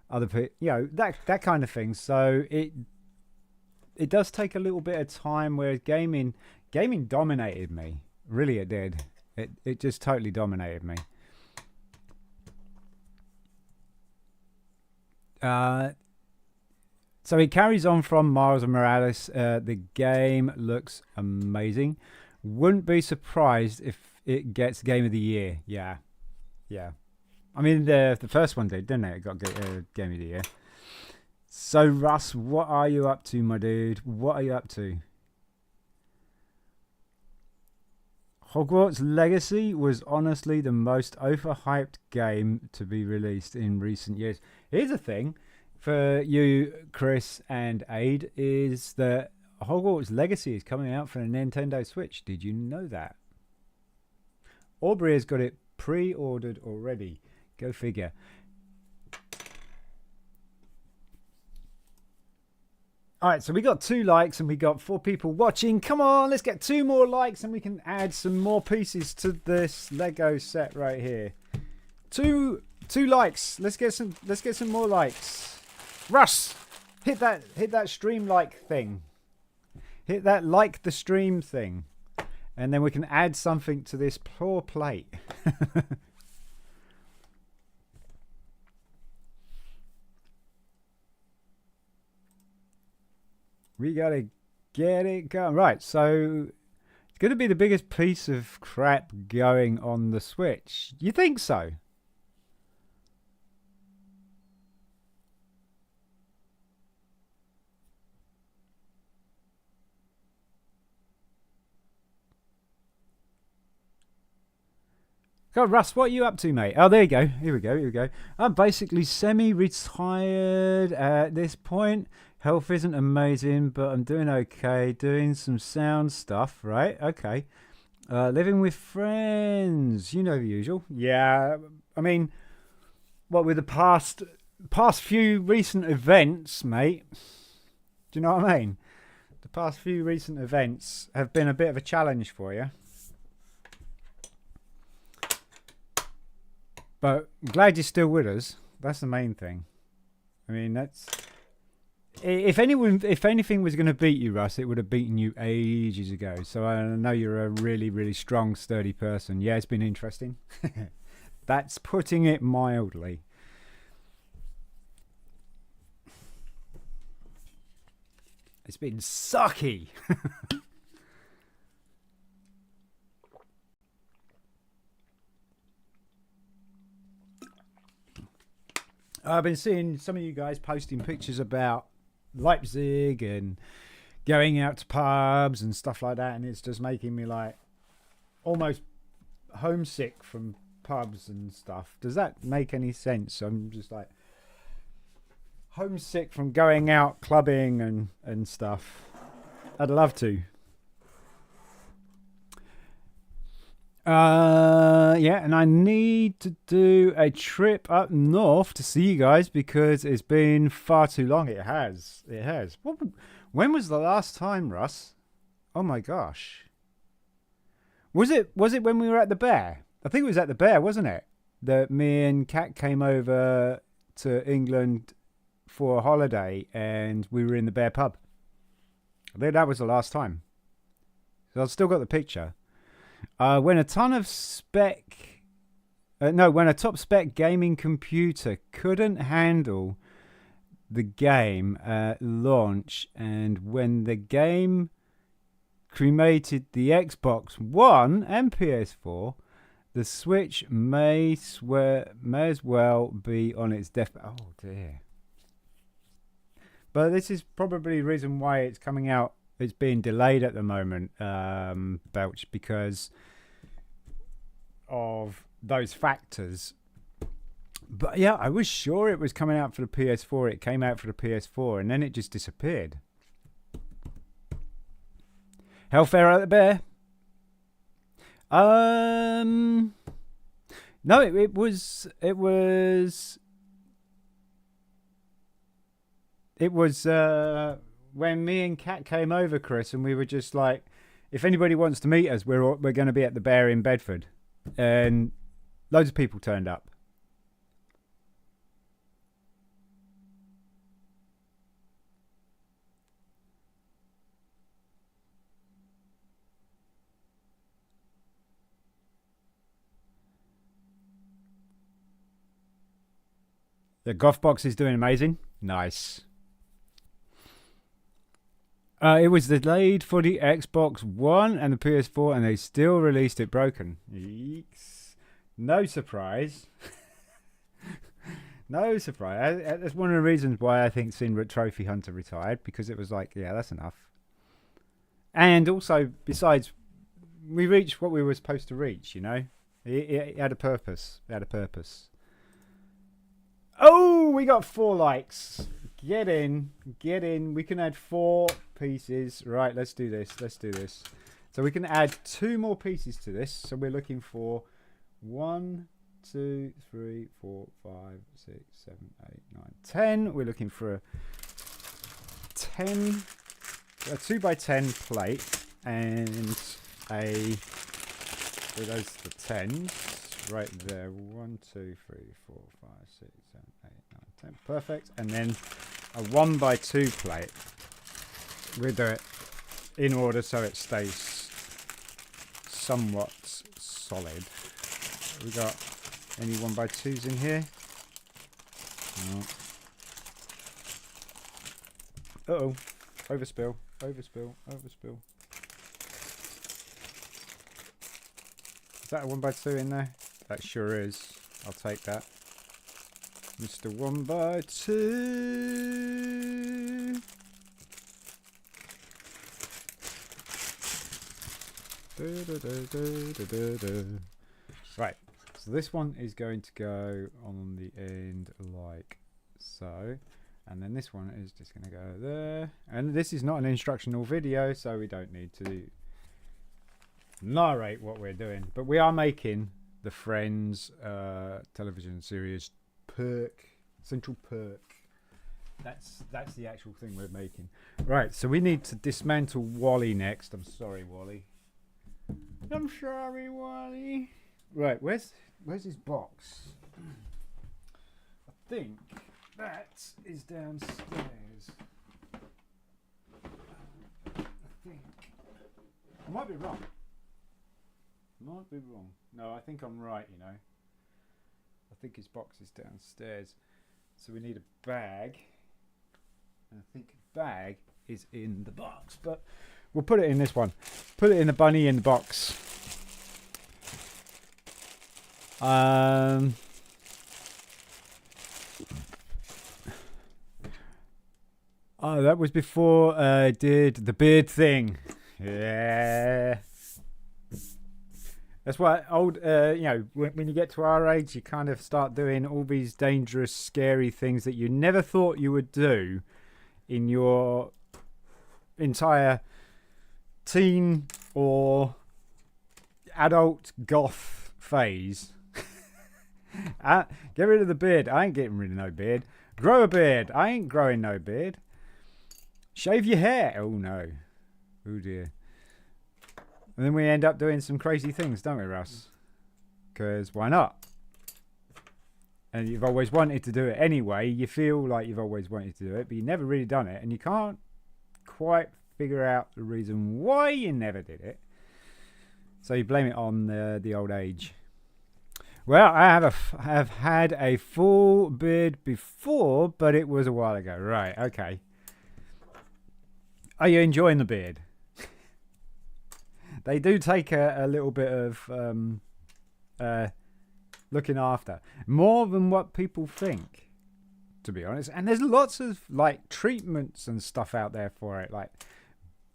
other, that kind of thing. So it does take a little bit of time, whereas gaming dominated me. Really, it did. It just totally dominated me. So it carries on from Miles Morales. The game looks amazing. Wouldn't be surprised if it gets Game of the Year. Yeah. I mean, the first one did, didn't it? It got Game of the Year. So, Russ, what are you up to, my dude? What are you up to? Hogwarts Legacy was honestly the most overhyped game to be released in recent years. Here's the thing for you, Chris and Aid, is that Hogwarts Legacy is coming out for the Nintendo Switch. Did you know that? Aubrey has got it pre-ordered already. Go figure. Alright, so we got 2 likes and we got 4 people watching. Come on, let's get 2 more likes and we can add some more pieces to this Lego set right here. 2 likes. Let's get some more likes. Russ, hit that stream like thing. Hit that like the stream thing. And then we can add something to this poor plate. We gotta get it going. Right, so it's gonna be the biggest piece of crap going on the Switch. You think so? God, Russ, what are you up to, mate? Oh, there you go. Here we go. I'm basically semi-retired at this point. Health isn't amazing, but I'm doing okay. Doing some sound stuff, right? Okay. Living with friends. You know the usual. Yeah, I mean, what with the past few recent events, mate? Do you know what I mean? The past few recent events have been a bit of a challenge for you. But I'm glad you're still with us. That's the main thing. I mean, that's... If anything was going to beat you, Russ, it would have beaten you ages ago. So I know you're a really, really strong, sturdy person. Yeah, it's been interesting. That's putting it mildly. It's been sucky. I've been seeing some of you guys posting pictures about Leipzig and going out to pubs and stuff like that, and it's just making me like almost homesick from pubs and stuff. Does that make any sense? I'm just like homesick from going out clubbing and stuff. I'd love to. Yeah, and I need to do a trip up north to see you guys because it's been far too long. It has. When was the last time, Russ? Oh my gosh. Was it when we were at the Bear? I think it was at the Bear, wasn't it? That me and Kat came over to England for a holiday and we were in the Bear pub. I think that was the last time. So I've still got the picture. When a top spec gaming computer couldn't handle the game at launch, and when the game cremated the Xbox One and PS4, the Switch may as well be on its deathbed. Oh dear. But this is probably the reason why it's coming out. It's being delayed at the moment, Belch, because of those factors. But yeah, I was sure it was coming out for the PS4. It came out for the PS4 and then it just disappeared. Hellfire at the Bear? No, it was when me and Kat came over, Chris, and we were just like, if anybody wants to meet us, we're going to be at the Bear in Bedford. And loads of people turned up. The golf box is doing amazing. Nice. It was delayed for the Xbox One and the PS4, and they still released it broken. Yeeks. No surprise. No surprise. That's one of the reasons why I think Sinbert Trophy Hunter retired, because it was like, yeah, that's enough. And also, besides, we reached what we were supposed to reach, you know? It had a purpose. It had a purpose. Oh, we got 4 likes. Get in. Get in. We can add 4 pieces. Right, let's do this. Let's do this. So we can add 2 more pieces to this. So we're looking for 1, 2, 3, 4, 5, 6, 7, 8, 9, 10. We're looking for a 2x10 plate and a. So those are the 10s right there. 1, 2, 3, 4, 5, 6, 7, 8, 9, 10. Perfect. And then a 1x2 plate. We'll do it in order so it stays somewhat solid. We got any 1x2s in here? No. Uh-oh. Overspill. Overspill. Overspill. Is that a 1x2 in there? That sure is. I'll take that. Mr. 1x2. Right, so this one is going to go on the end like so, and then this one is just going to go there. And this is not an instructional video, so we don't need to narrate what we're doing, but we are making the Friends television series perk, central perk. That's the actual thing we're making. Right, so we need to dismantle Wally next. I'm sorry, Wally. I'm sorry, Wally. Right, where's his box? I think that is downstairs. I might be wrong. Might be wrong. No, I think I'm right, you know. I think his box is downstairs. So we need a bag. And I think a bag is in the box, but we'll put it in this one. Put it in the bunny in the box. Oh, that was before I did the beard thing. Yeah. That's why old, you know, when you get to our age, you kind of start doing all these dangerous, scary things that you never thought you would do in your entire teen or adult goth phase. Get rid of the beard. I ain't getting rid of no beard. Grow a beard. I ain't growing no beard. Shave your hair. Oh no. Oh dear. And then we end up doing some crazy things, don't we, Russ? Because why not? And you've always wanted to do it anyway. You feel like you've always wanted to do it, but you've never really done it. And you can't quite figure out the reason why you never did it. So you blame it on the old age. Well, I have had a full beard before, but it was a while ago. Right, okay. Are you enjoying the beard? They do take a little bit of looking after. More than what people think, to be honest. And there's lots of like treatments and stuff out there for it, like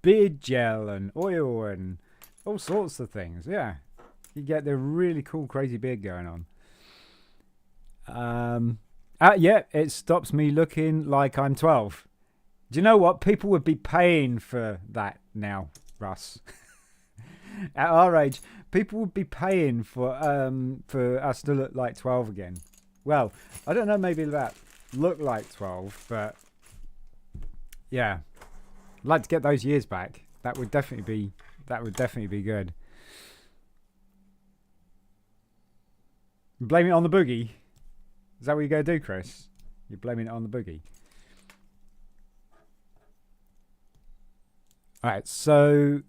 beard gel and oil and all sorts of things. Yeah. You get the really cool, crazy beard going on. Yeah, it stops me looking like I'm 12. Do you know what? People would be paying for that now, Russ. At our age, people would be paying for us to look like 12 again. Well, I don't know, maybe that look like 12, but yeah, I'd like to get those years back. That would definitely be good. Blame it on the boogie. Is that what you're going to do, Chris? You're blaming it on the boogie. All right, so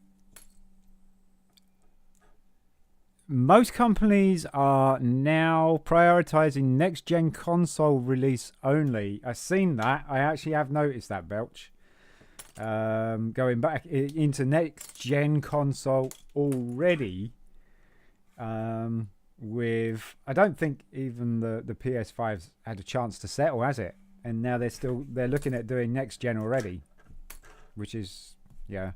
most companies are now prioritizing next-gen console release only. I've seen that. I actually have noticed that, Belch. Going back into next-gen console already. with, I don't think even the PS5's had a chance to settle, has it? And now they're looking at doing next gen already, which is, yeah,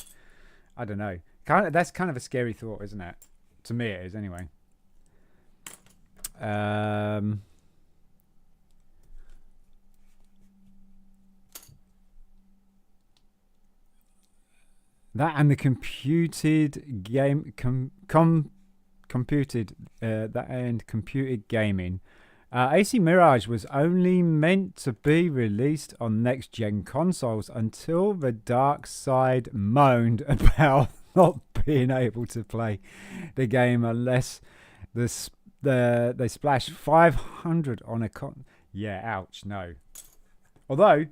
I don't know. That's kind of a scary thought, isn't it? To me, it is anyway. That and the computed game computed gaming. AC Mirage was only meant to be released on next-gen consoles until the dark side moaned about not being able to play the game unless they splash 500 on a Yeah, ouch, no. Although,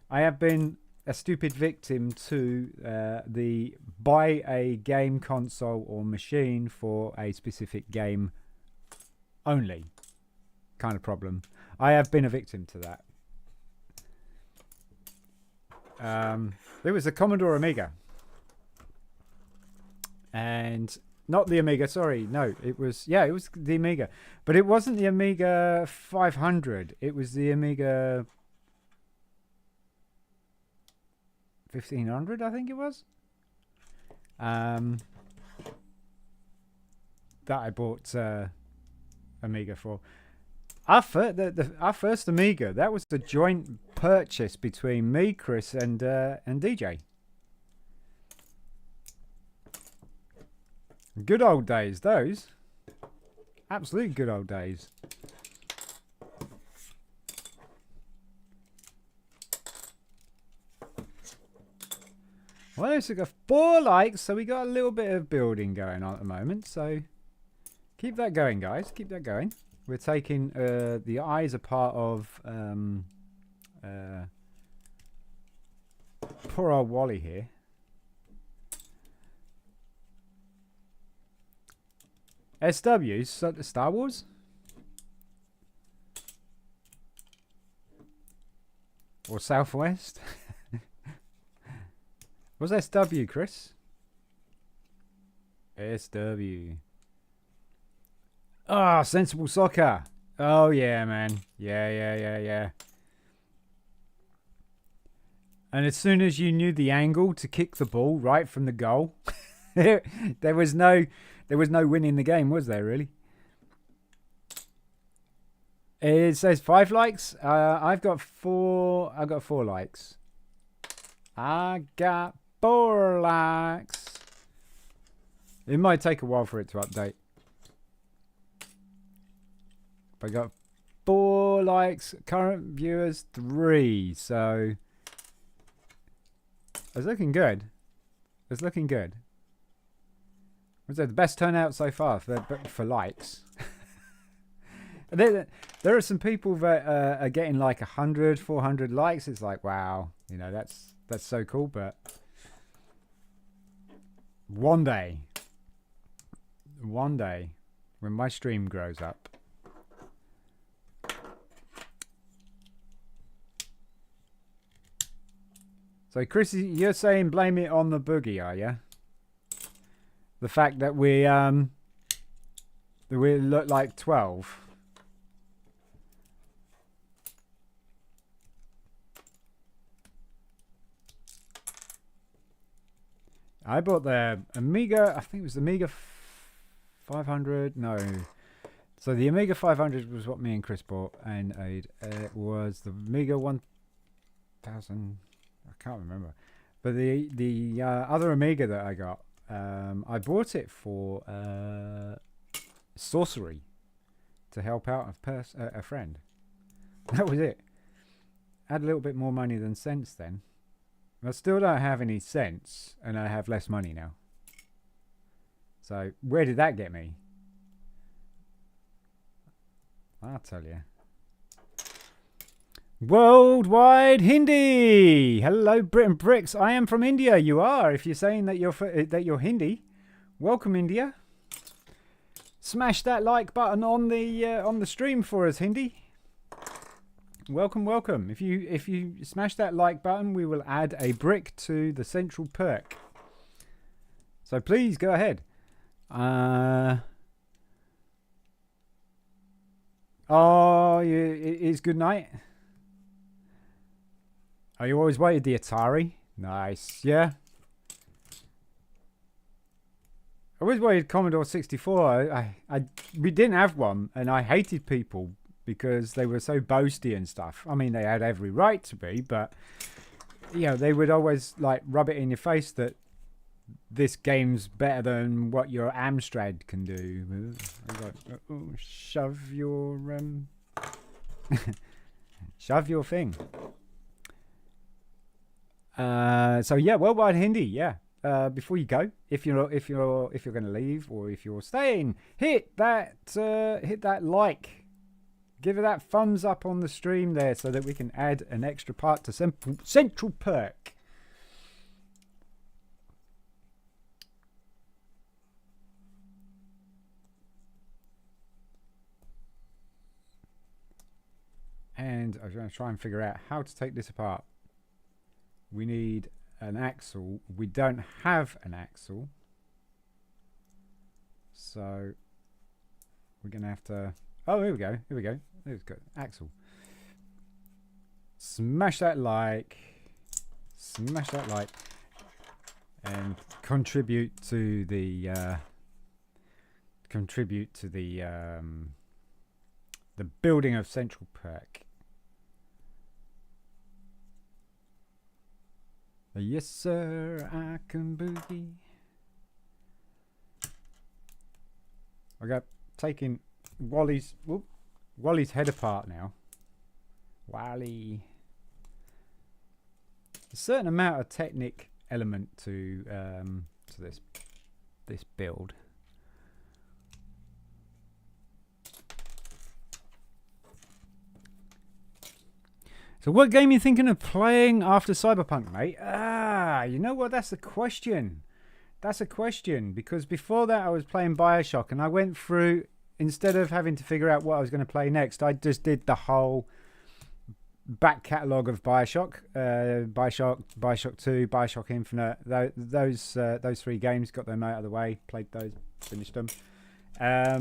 I have been a stupid victim to the buy a game console or machine for a specific game only kind of problem. I have been a victim to that. It was a Commodore Amiga. And not the Amiga, sorry. No, it was the Amiga. But it wasn't the Amiga 500. It was the Amiga 1500, I think it was. That I bought Amiga for. Our first Amiga, that was a joint purchase between me, Chris, and DJ. Good old days, those. Absolute good old days. Well, it's got 4 likes, so we got a little bit of building going on at the moment. So keep that going, guys. Keep that going. We're taking the eyes apart of poor old Wally here. SW's Star Wars? Or Southwest? What's SW, Chris? SW. Ah, sensible soccer. Oh, yeah, man. Yeah. And as soon as you knew the angle to kick the ball right from the goal, there was no winning the game, was there, really? It says 5 likes. I've got 4 likes. I got 4 likes. It might take a while for it to update. But I got 4 likes. Current viewers 3. So it's looking good. It's looking good. Was that the best turnout so far for likes? There are some people that are getting like 100, 400 likes. It's like, wow, you know, that's so cool. But one day, when my stream grows up, so Chris, you're saying blame it on the boogie, are you? The fact that we look like 12. I bought the Amiga, I think it was the Amiga 500. No. So the Amiga 500 was what me and Chris bought, and it was the Amiga 1000. I can't remember. But the other Amiga that I got, I bought it for sorcery to help out a friend. That was it. I had a little bit more money than sense then. I still don't have any sense, and I have less money now. So where did that get me? I'll tell you. Worldwide Hindi. Hello, BRIT'N Bricks. I am from India. You are. If you're saying that you're Hindi, welcome India. Smash that like button on the stream for us, Hindi. Welcome. If you smash that like button, we will add a brick to the central perk. So please go ahead. Oh, it's good night. Oh, you always wanted the Atari? Nice, yeah. I always wanted Commodore 64. We didn't have one, and I hated people because they were so boasty and stuff. I mean, they had every right to be, but you know, they would always like rub it in your face that this game's better than what your Amstrad can do. Shove your shove your thing. So yeah, worldwide Hindi. Yeah. Before you go, if you're going to leave or if you're staying, hit that like. Give it that thumbs up on the stream there so that we can add an extra part to Central Perk. And I'm going to try and figure out how to take this apart. We need an axle. We don't have an axle. So we're going to have to... Oh, here we go. Here we go. There's good. Axle. Smash that like. Smash that like. And contribute to the the building of Central Perk. Yes, sir. I can boogie. I got taking Wally's head apart now. Wally. A certain amount of technic element to this build. So what game are you thinking of playing after Cyberpunk, mate? You know what? That's a question. That's a question. Because before that I was playing Bioshock and I went through, instead of having to figure out what I was going to play next, I just did the whole back catalogue of Bioshock. Bioshock 2, Bioshock Infinite. Those three games, got them out of the way, played those, finished them. I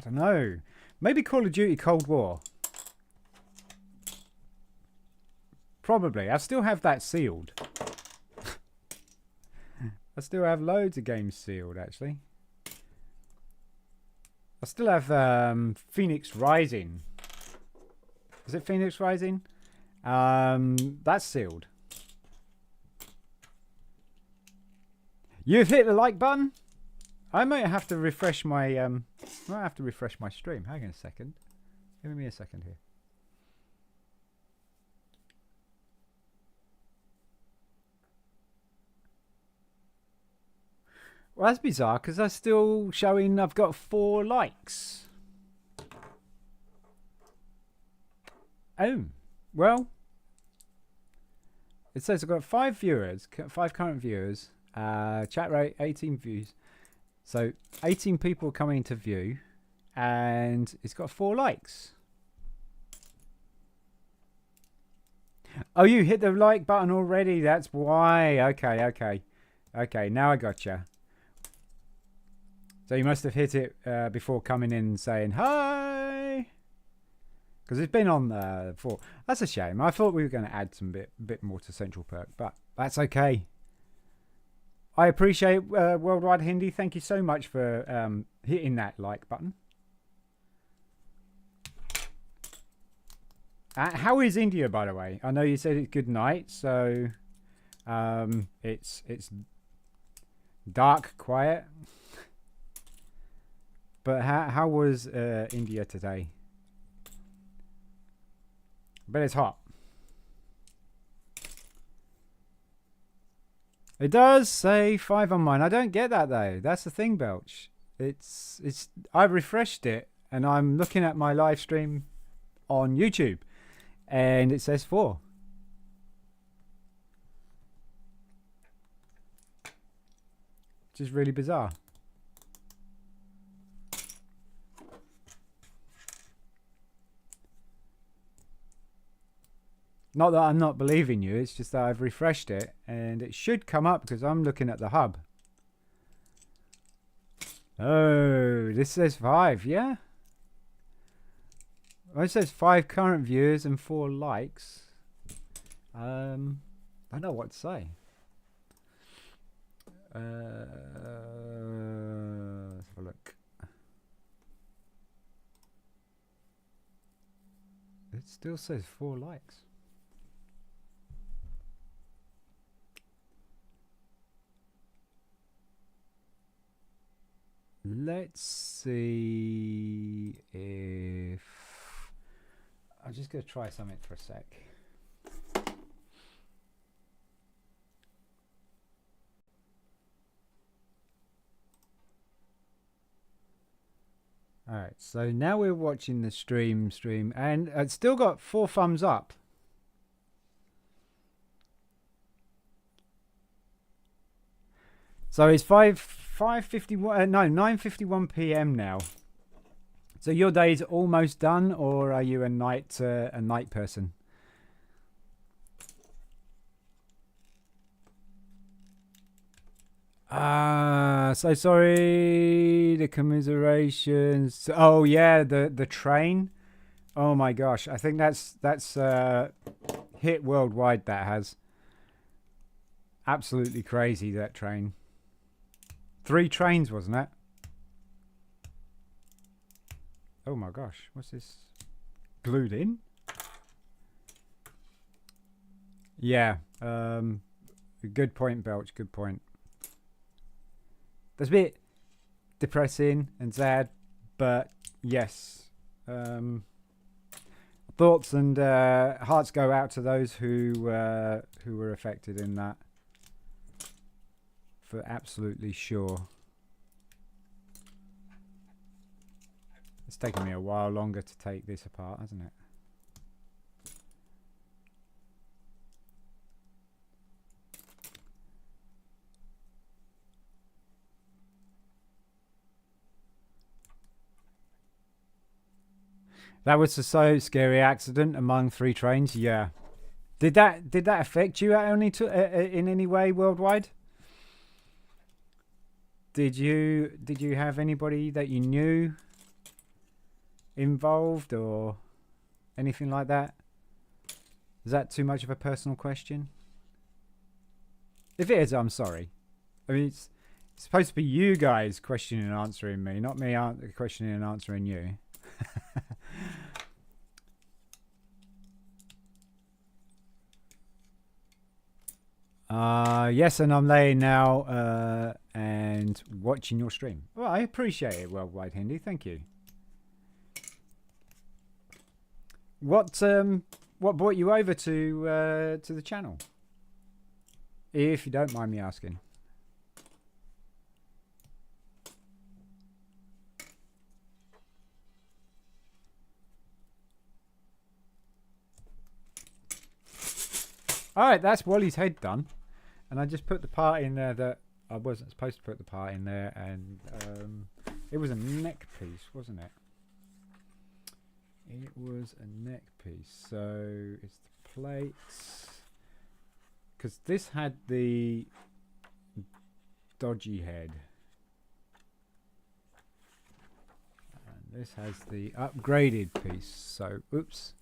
don't know. Maybe Call of Duty Cold War. Probably. I still have that sealed. I still have loads of games sealed, actually. I still have Phoenix Rising. Is it Phoenix Rising? That's sealed. You've hit the like button? I might have to refresh my stream. Hang on a second. Give me a second here. Well, that's bizarre because I'm still showing I've got 4 likes. Oh, well, it says I've got 5 viewers, 5 current viewers, chat rate 18 views. So 18 people coming to view and it's got 4 likes. Oh, you hit the like button already. That's why. Okay, now I gotcha. So you must have hit it before coming in and saying hi, because it's been on before. That's a shame. I thought we were going to add some bit more to Central Perk, but that's okay. I appreciate Worldwide Hindi. Thank you so much for hitting that like button. How is India, by the way? I know you said it's good night, so it's dark, quiet. But how was India today? But it's hot. It does say 5 on mine. I don't get that though. That's the thing, Belch. It's I refreshed it and I'm looking at my live stream on YouTube and it says 4. Which is really bizarre. Not that I'm not believing you, it's just that I've refreshed it and it should come up because I'm looking at the hub. Oh, this says 5, yeah? Well, it says 5 current viewers and 4 likes. I don't know what to say. Let's have a look. It still says 4 likes. Let's see if... I'm just going to try something for a sec. Alright, so now we're watching the stream, and it's still got 4 thumbs up. So it's 9:51 p.m. now. So your day's almost done, or are you a night person? So sorry. The commiserations. Oh yeah, the train. Oh my gosh, I think that's hit worldwide. That has absolutely crazy, that train. 3 trains, wasn't it? Oh my gosh, what's this? Glued in? Yeah. Good point, Belch. Good point. That's a bit depressing and sad, but yes. Thoughts and hearts go out to those who were affected in that. For absolutely sure. It's taken me a while longer to take this apart, hasn't it? That was a so scary accident among 3 trains. Yeah. Did that affect you in any way worldwide? Did you have anybody that you knew involved or anything like that? Is that too much of a personal question? If it is, I'm sorry. I mean, it's supposed to be you guys questioning and answering me, not me questioning and answering you. Yes, and I'm laying now and watching your stream. Well, I appreciate it, Worldwide Hindi. Thank you. What brought you over to the channel? If you don't mind me asking. Alright, that's Wally's head done. And I just put the part in there that I wasn't supposed to put the part in there, and it was a neck piece, wasn't it? It was a neck piece. So it's the plates. Because this had the dodgy head. And this has the upgraded piece. So, oops.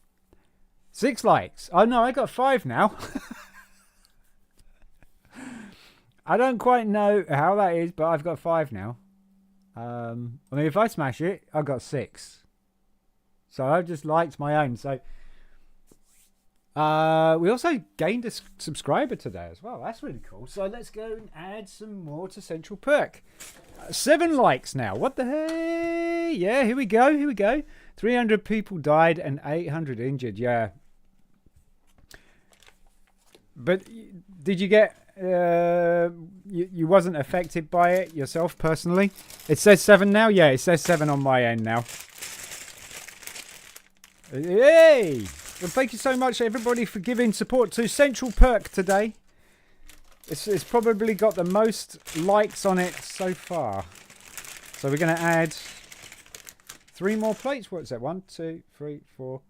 6 likes. Oh no, I got 5 now. I don't quite know how that is, but I've got 5 now. I mean, if I smash it, I've got 6. So I've just liked my own. So we also gained a subscriber today as well. That's really cool. So let's go and add some more to Central Perk. 7 likes now. What the hey? Yeah, here we go. Here we go. 300 people died and 800 injured. Yeah. But did you get... you wasn't affected by it yourself personally? It says 7 now? Yeah, it says 7 on my end now. Hey! Well, thank you so much, everybody, for giving support to Central Perk today. It's probably got the most likes on it so far. So we're going to add 3 more plates. What's that? 1, 2, 3, 4,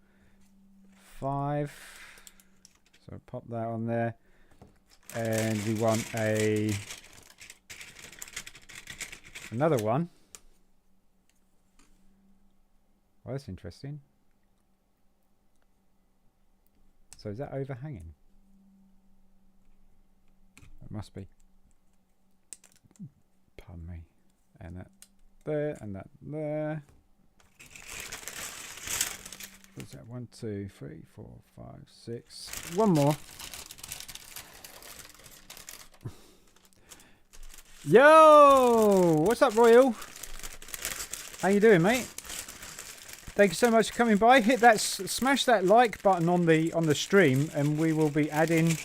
5. So pop that on there. And we want another one. Well, that's interesting. So is that overhanging? It must be. Pardon me. And that there, and that there. What's that? 1, 2, 3, 4, 5, 6. One more. Yo! What's up, Royal? How you doing, mate? Thank you so much for coming by. Hit that, smash that like button on the stream, and we will be adding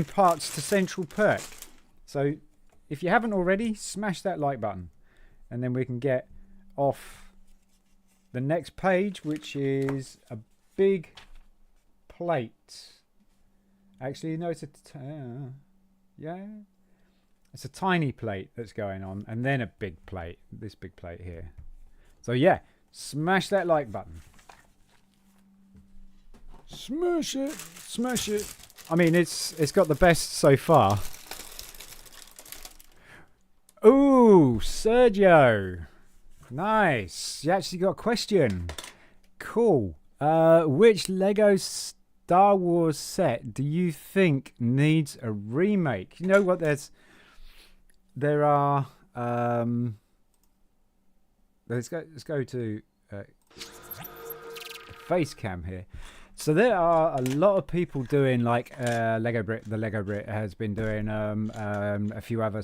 parts to Central Perk. So if you haven't already, smash that like button, and then we can get off the next page, which is a big plate. Actually, no, it's it's a tiny plate that's going on, and then a big plate. This big plate here. So yeah. Smash that like button. Smash it. Smash it. I mean, it's got the best so far. Ooh, Sergio. Nice. You actually got a question. Cool. Which Lego Star Wars set do you think needs a remake? You know what? There are... let's go to face cam here. So there are a lot of people doing like Lego Brit. The Lego Brit has been doing a few other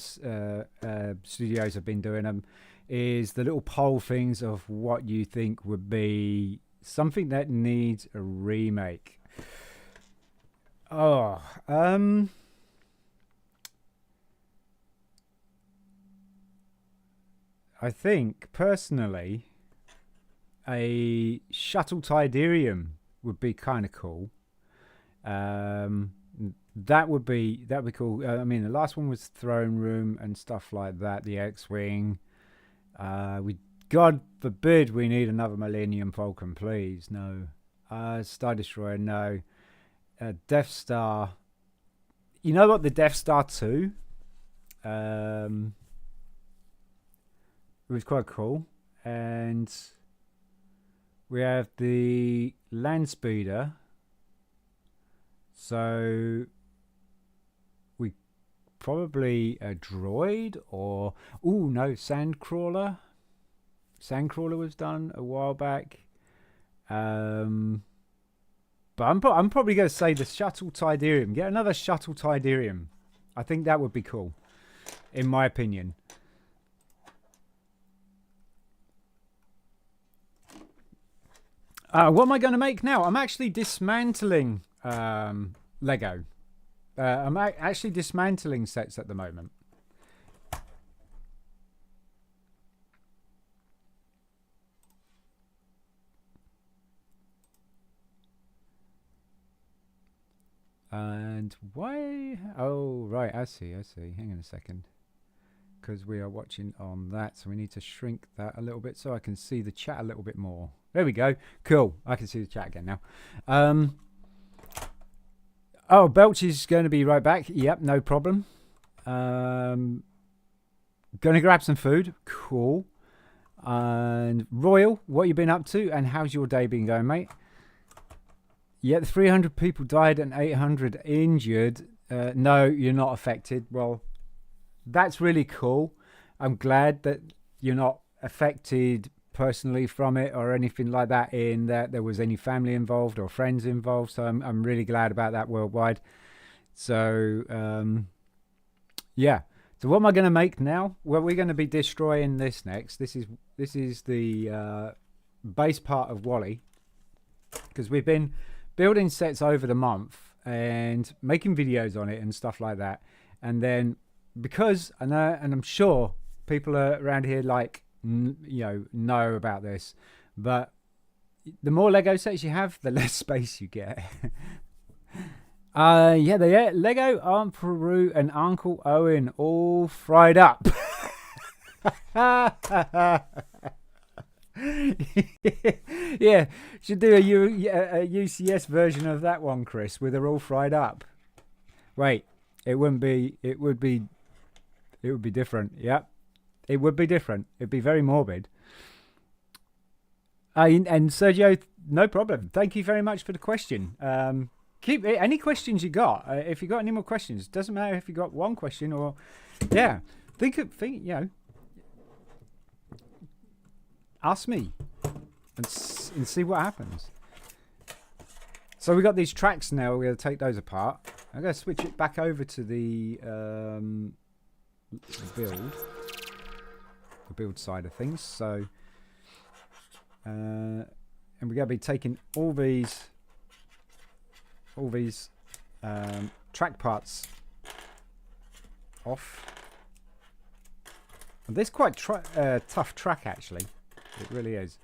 studios have been doing them. Is the little poll things of what you think would be something that needs a remake. Oh, I think personally a shuttle Tidarium would be kind of cool. That would be cool. I mean, the last one was Throne Room and stuff like that. The X-wing. God forbid we need another Millennium Falcon, please. No. Star Destroyer, no. Death Star. You know what? The Death Star 2. It was quite cool. And we have the Land Speeder. So we probably a droid or... Ooh, no, Sandcrawler. Sandcrawler was done a while back. But I'm probably going to say the Shuttle Tidarium. Get another Shuttle Tidarium. I think that would be cool, in my opinion. What am I going to make now? I'm actually dismantling Lego. I'm actually dismantling sets at the moment. And why? Oh, right. I see. Hang on a second. Because we are watching on that. So we need to shrink that a little bit so I can see the chat a little bit more. There we go. Cool. I can see the chat again now. Oh, Belch is going to be right back. Yep, no problem. Going to grab some food. Cool. And Royal, what you been up to? And how's your day been going, mate? Yeah, 300 people died and 800 injured. No, you're not affected. Well, that's really cool. I'm glad that you're not affected personally from it or anything like that, in that there was any family involved or friends involved. So I'm really glad about that worldwide. So yeah. So what am I going to make now? Well, we're going to be destroying this next. This is the base part of Wally, because we've been building sets over the month and making videos on it and stuff like that. And then because and I'm sure people around here like know about this, but the more Lego sets you have, the less space you get. Yeah, Lego Aunt Peru and Uncle Owen all fried up. Yeah, should do a UCS version of that one, Chris, where they're all fried up. Wait, it wouldn't be. It would be different. Yep, it would be different. It'd be very morbid. And Sergio, no problem. Thank you very much for the question. Keep any questions you got. If you got any more questions, doesn't matter if you got one question or, yeah. Think. You know. Ask me, and see what happens. So we got these tracks now. We're going to take those apart. I'm going to switch it back over to the build side of things. So, and we're going to be taking all these track parts off. And this is quite tough track actually. It really is.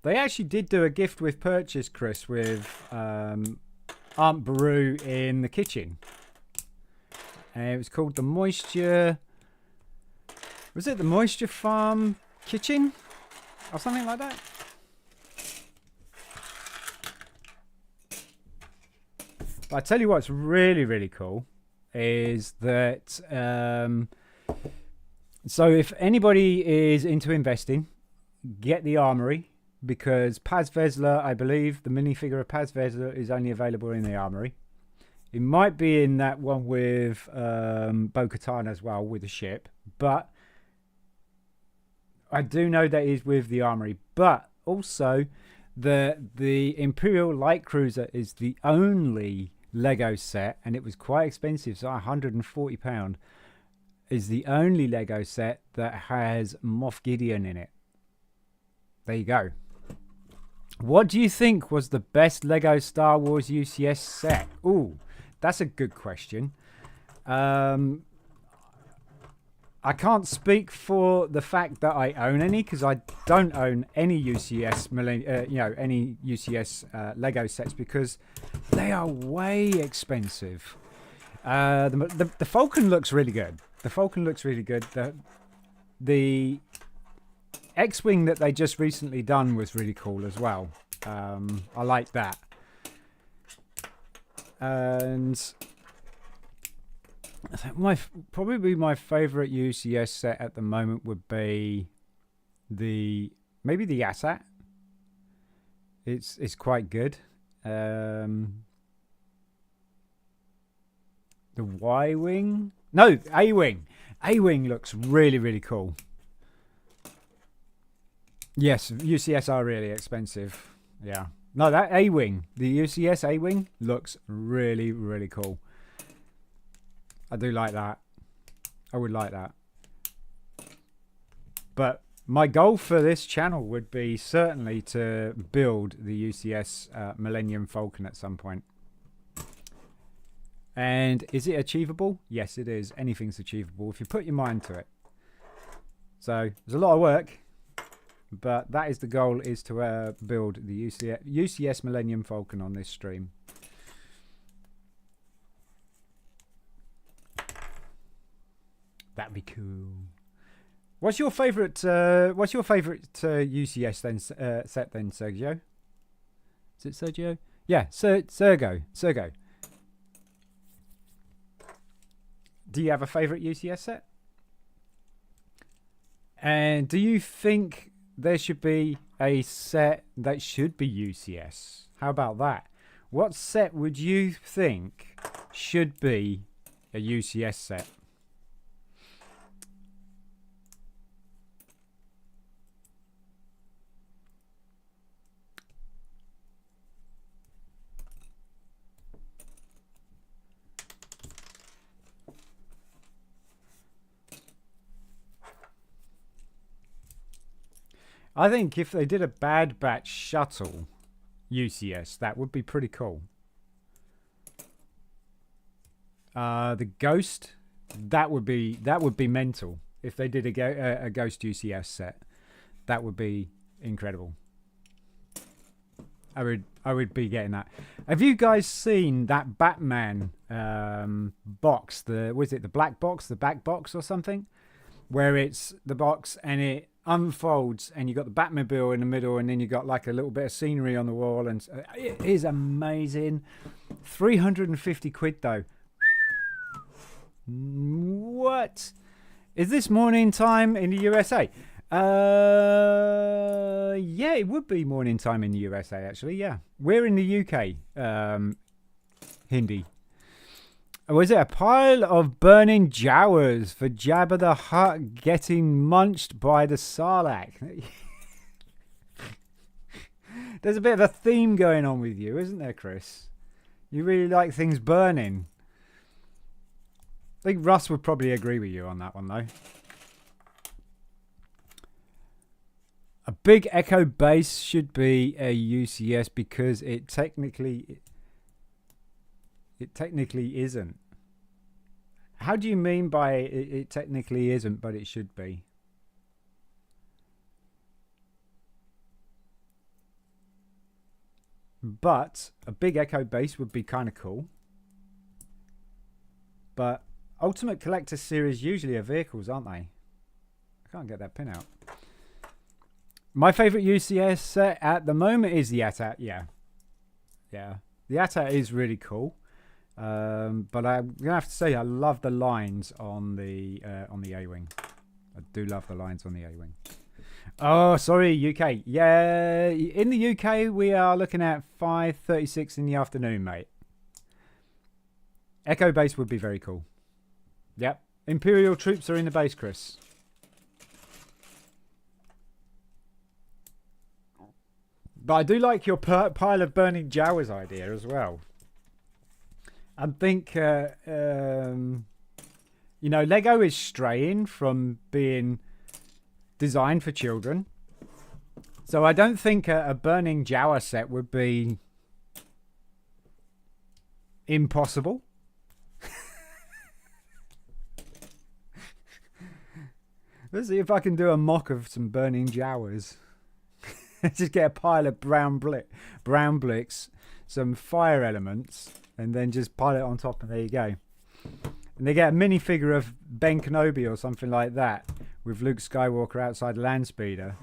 They actually did do a gift with purchase, Chris, with Aunt Baru in the kitchen. And it was called the Moisture... Was it the Moisture Farm Kitchen? Or something like that? But I tell you what's really, really cool is that... so if anybody is into investing, get the Armory. Because Paz Vizsla, I believe, the minifigure of Paz Vizsla is only available in the Armory. It might be in that one with Bo-Katan as well, with the ship. But I do know that is with the Armory. But also, the Imperial Light Cruiser is the only Lego set, and it was quite expensive, so £140, is the only Lego set that has Moff Gideon in it. There you go. What do you think was the best Lego Star Wars UCS set? Ooh, that's a good question. I can't speak for the fact that I own any, because I don't own any UCS, any UCS Lego sets, because they are way expensive. The Falcon looks really good. The Falcon looks really good. The X-Wing that they just recently done was really cool as well. I like that. And I think probably my favourite UCS set at the moment would be maybe the ASAT. It's quite good. The Y-Wing? No, A-Wing. A-Wing looks really, really cool. Yes, UCS are really expensive. Yeah. No, that A-Wing, the UCS A-Wing looks really, really cool. I do like that. I would like that. But my goal for this channel would be certainly to build the UCS Millennium Falcon at some point. And is it achievable? Yes, it is. Anything's achievable if you put your mind to it. So there's a lot of work. But that is the goal, is to build the UCS Millennium Falcon on this stream. That'd be cool. What's your favourite UCS then set then, Sergio? Is it Sergio? Yeah, Sergo. Do you have a favourite UCS set? And do you think there should be a set that should be UCS? How about that? What set would you think should be a UCS set? I think if they did a Bad Batch shuttle UCS, that would be pretty cool. The Ghost, that would be mental. If they did a Ghost UCS set, that would be incredible. I would be getting that. Have you guys seen that Batman box? Was it the black box, the back box or something? Where it's the box and it unfolds, and you got the Batmobile in the middle, and then you got like a little bit of scenery on the wall, and it is amazing. 350 quid though. What? Is this morning time in the USA? Yeah, it would be morning time in the USA actually. Yeah, we're in the UK. Hindi. Was it a pile of burning Jawas for Jabba the Hutt getting munched by the Sarlacc? There's a bit of a theme going on with you, isn't there, Chris? You really like things burning. I think Russ would probably agree with you on that one, though. A big echo base should be a UCS because it technically isn't. How do you mean by it technically isn't, but it should be? But a big echo base would be kind of cool. But Ultimate Collector Series usually are vehicles, aren't they? I can't get that pin out. My favourite UCS set at the moment is the AT-AT. Yeah. The AT-AT is really cool. But I'm gonna have to say I love the lines on the A-wing. I do love the lines on the A-wing. Oh, sorry, UK. Yeah, in the UK we are looking at 5:36 in the afternoon, mate. Echo base would be very cool. Yep, Imperial troops are in the base, Chris. But I do like your pile of burning Jawas idea as well. I think, you know, Lego is straying from being designed for children. So I don't think a burning Jawa set would be impossible. Let's see if I can do a mock of some burning Jawas. Just get a pile of brown bricks, some fire elements, and then just pile it on top, and there you go. And they get a minifigure of Ben Kenobi or something like that with Luke Skywalker outside Landspeeder.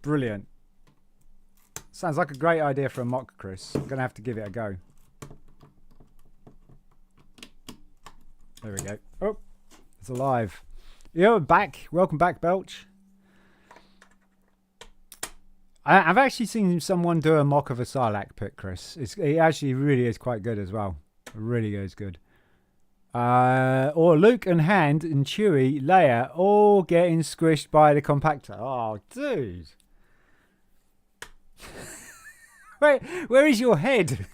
Brilliant. Sounds like a great idea for a mock, Chris. I'm going to have to give it a go. There we go. Oh, it's alive. Yo, back. Welcome back, Belch. I've actually seen someone do a mock of a Sarlacc pit, Chris. It actually really is quite good as well. It really is good. Or Luke and Hand and Chewie, Leia, all getting squished by the compactor. Oh, dude. Wait, where is your head?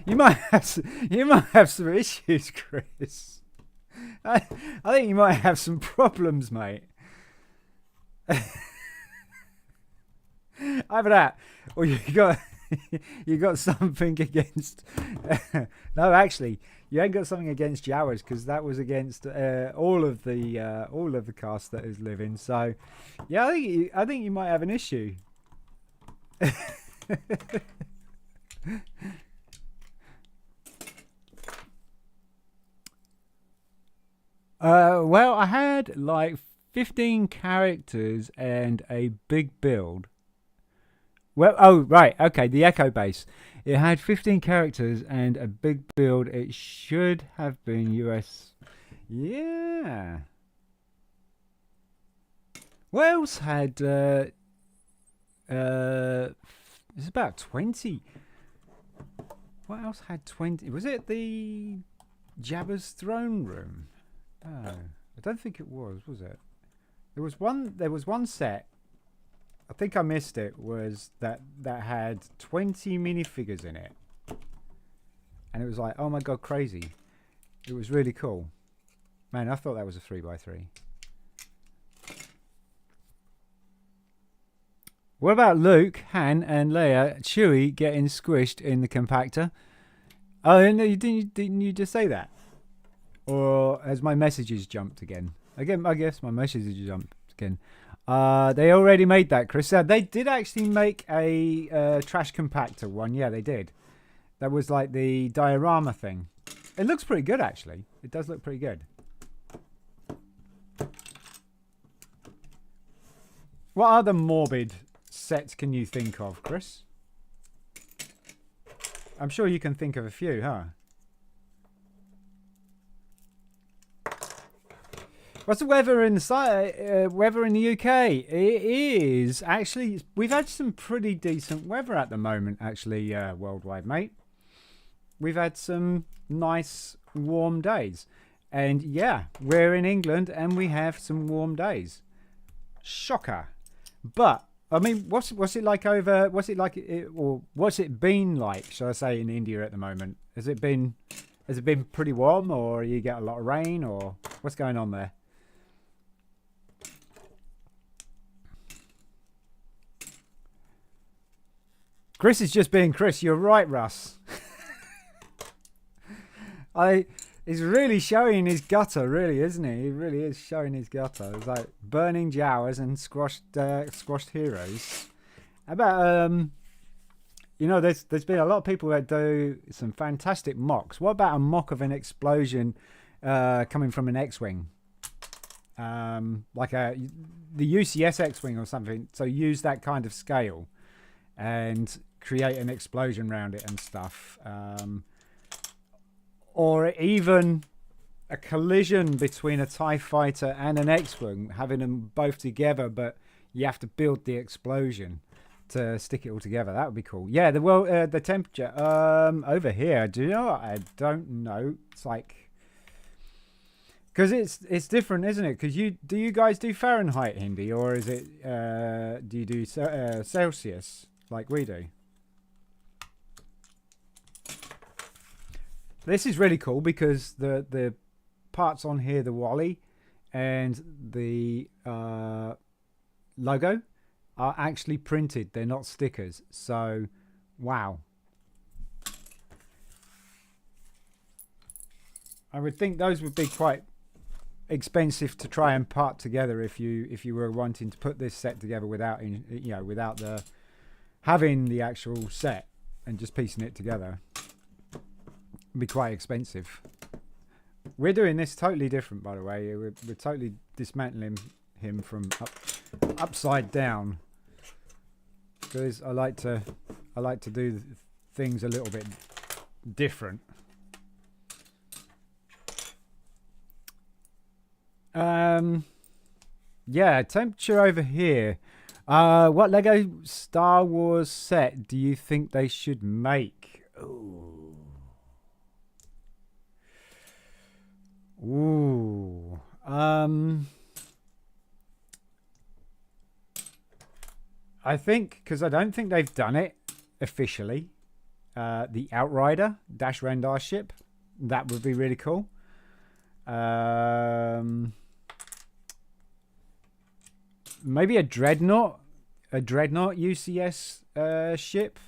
you might have some issues, Chris. I think you might have some problems, mate. Either that, or you got something against. No, actually, you ain't got something against Jawas because that was against all of the cast that is living. So, yeah, I think you might have an issue. Well, I had like 15 characters and a big build. Well, oh, right. Okay, the Echo base. It had 15 characters and a big build. It should have been US. Yeah. What else had... it's about 20. What else had 20? Was it the Jabba's throne room? Oh, I don't think it was it? There was one set. I think I missed it. Was that had 20 minifigures in it, and it was like, oh my god, crazy! It was really cool, man. I thought that was a 3x3. What about Luke, Han, and Leia, Chewie getting squished in the compactor? Oh no, didn't you just say that? Or has my messages jumped again? Again, I guess my messages jumped again. They already made that, Chris. They did actually make a trash compactor one. Yeah, they did. That was like the diorama thing. It looks pretty good, actually. It does look pretty good. What other morbid sets can you think of, Chris? I'm sure you can think of a few, huh? What's the weather in the weather in the UK? It is actually, we've had some pretty decent weather at the moment, actually, worldwide, mate. We've had some nice warm days, and yeah, we're in England and we have some warm days. Shocker. But I mean, what's it like over? What's it like, or what's it been like? Shall I say in India at the moment? Has it been pretty warm, or you get a lot of rain, or what's going on there? Chris is just being Chris. You're right, Russ. He's really showing his gutter, really, isn't he? He really is showing his gutter. It's like burning Jawas and squashed heroes. How about you know, there's been a lot of people that do some fantastic mocks. What about a mock of an explosion coming from an X-wing? Like the UCS X-wing or something. So use that kind of scale and create an explosion around it and stuff. Or even a collision between a TIE fighter and an X-wing, having them both together, but you have to build the explosion to stick it all together. That would be cool. Yeah, the temperature over here. Do you know what? I don't know. It's like, because it's different, isn't it? Because do you guys do Fahrenheit, Hindi, or is it do you do Celsius like we do? This is really cool because the parts on here, the Wally and the logo, are actually printed. They're not stickers. So, wow. I would think those would be quite expensive to try and part together if you were wanting to put this set together without having the actual set and just piecing it together. Be quite expensive. We're doing this totally different, by the way. We're totally dismantling him from upside down, because I like to do things a little bit different. Yeah, temperature over here. What Lego Star Wars set do you think they should make? Ooh. I think, because I don't think they've done it officially, the Outrider Dash Rendar ship, that would be really cool. Maybe a Dreadnought UCS ship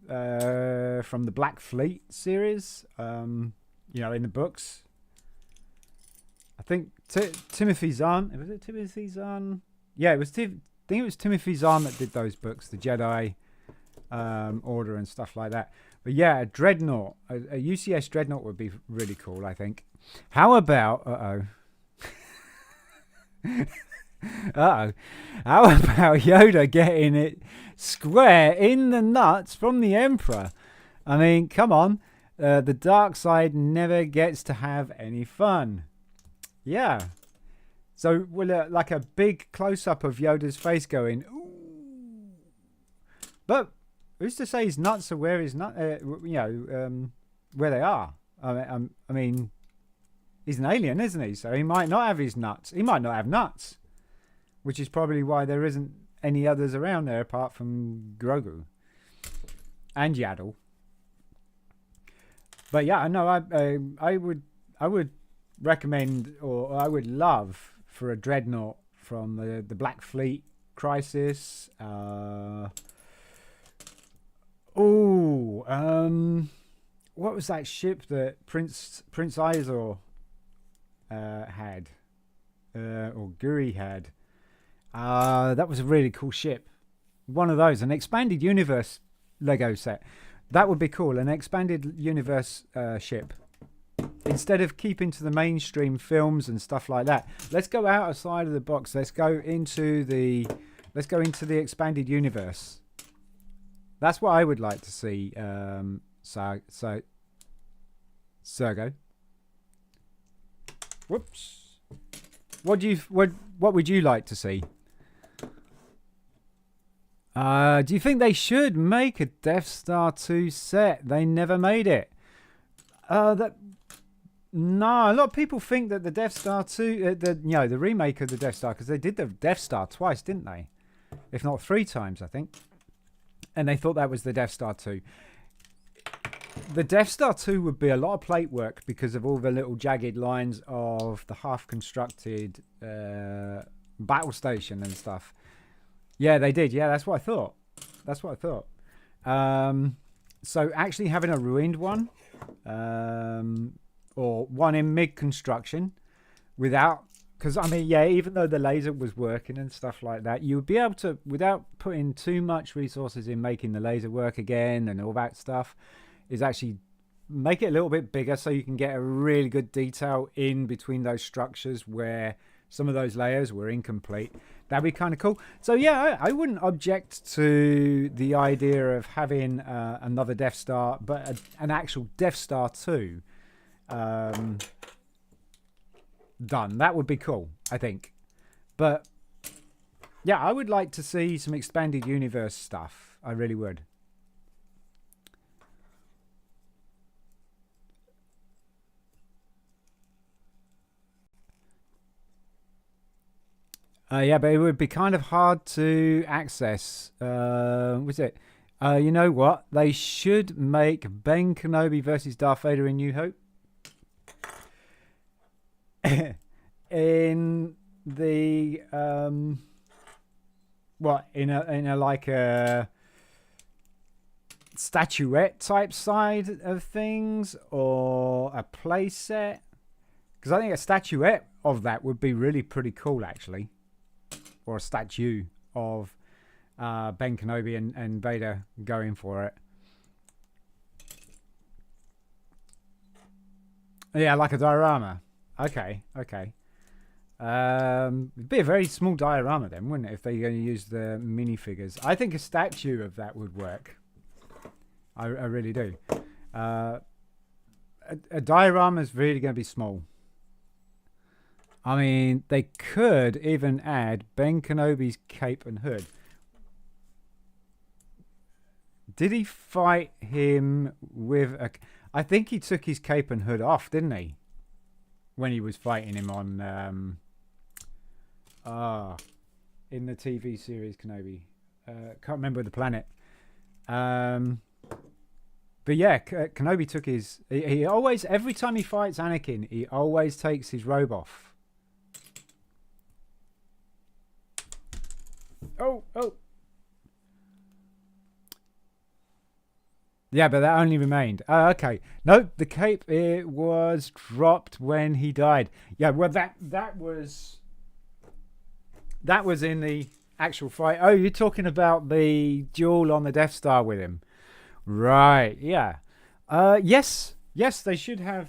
from the Black Fleet series, in the books. I think Timothy Zahn. Was it Timothy Zahn? Yeah, it was. I think it was Timothy Zahn that did those books, the Jedi Order and stuff like that. But yeah, a Dreadnought, a UCS Dreadnought would be really cool, I think. How about How about Yoda getting it square in the nuts from the Emperor? I mean, come on. The dark side never gets to have any fun. Yeah. So, like a big close-up of Yoda's face going, ooh. But who's to say his nuts are where his where they are? I mean, he's an alien, isn't he? So he might not have his nuts. He might not have nuts, which is probably why there isn't any others around there apart from Grogu and Yaddle. But yeah, no, I would recommend, or I would love for a Dreadnought from the Black Fleet Crisis. What was that ship that Prince Izor had, or Guri had? That was a really cool ship. One of those, an expanded universe Lego set. That would be cool. An expanded universe ship. instead of keeping to the mainstream films and stuff like that, let's go outside of the box. Let's go into the expanded universe. That's what I would like to see. Sergo. Whoops. What would you like to see? Do you think they should make a Death Star 2 set? They never made it. No, a lot of people think that the Death Star 2, the remake of the Death Star, because they did the Death Star twice, didn't they? If not 3 times, I think. And they thought that was the Death Star 2. The Death Star 2 would be a lot of plate work because of all the little jagged lines of the half-constructed battle station and stuff. Yeah, they did. Yeah, that's what I thought. So actually having a ruined one, or one in mid-construction, without... Because, I mean, yeah, even though the laser was working and stuff like that, you would be able to, without putting too much resources in making the laser work again and all that stuff, is actually make it a little bit bigger so you can get a really good detail in between those structures where some of those layers were incomplete. That'd be kind of cool. So, yeah, I wouldn't object to the idea of having another Death Star, but an actual Death Star 2 done. That would be cool, I think. But yeah, I would like to see some expanded universe stuff. I really would. Yeah, but it would be kind of hard to access. Was it? You know what? They should make Ben Kenobi versus Darth Vader in New Hope. In the in a like a statuette type side of things, or a play set, because I think a statuette of that would be really pretty cool actually, or a statue of Ben Kenobi and Vader going for it. Yeah, like a diorama. Okay. It'd be a very small diorama then, wouldn't it, if they're going to use the minifigures? I think a statue of that would work. I really do. A diorama is really going to be small. I mean, they could even add Ben Kenobi's cape and hood. Did he fight him with a... I think he took his cape and hood off, didn't he? When he was fighting him on... in the TV series Kenobi. Can't remember the planet. But yeah, Kenobi took his... He always... Every time he fights Anakin, he always takes his robe off. Oh! Yeah, but that only remained. Okay. No, the cape, it was dropped when he died. Yeah, well, that was in the actual fight. Oh, you're talking about the duel on the Death Star with him. Right, yeah. Yes, they should have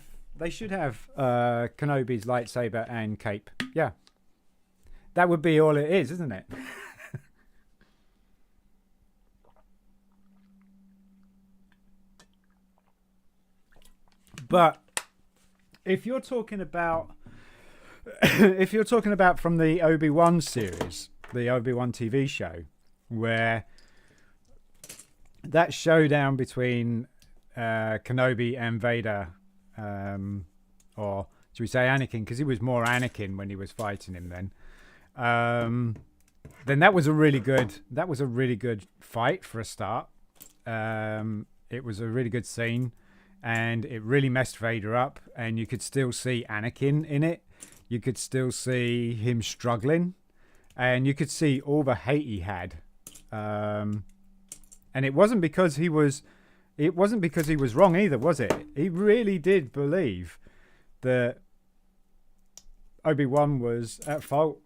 Kenobi's lightsaber and cape. Yeah. That would be all it is, isn't it? But if you're talking about from the Obi-Wan series, the Obi-Wan TV show, where that showdown between Kenobi and Vader, or should we say Anakin, because he was more Anakin when he was fighting him then that was a really good fight for a start. It was a really good scene. And it really messed Vader up, and you could still see Anakin in it. You could still see him struggling, and you could see all the hate he had. And it wasn't because he was wrong either, was it? He really did believe that Obi-Wan was at fault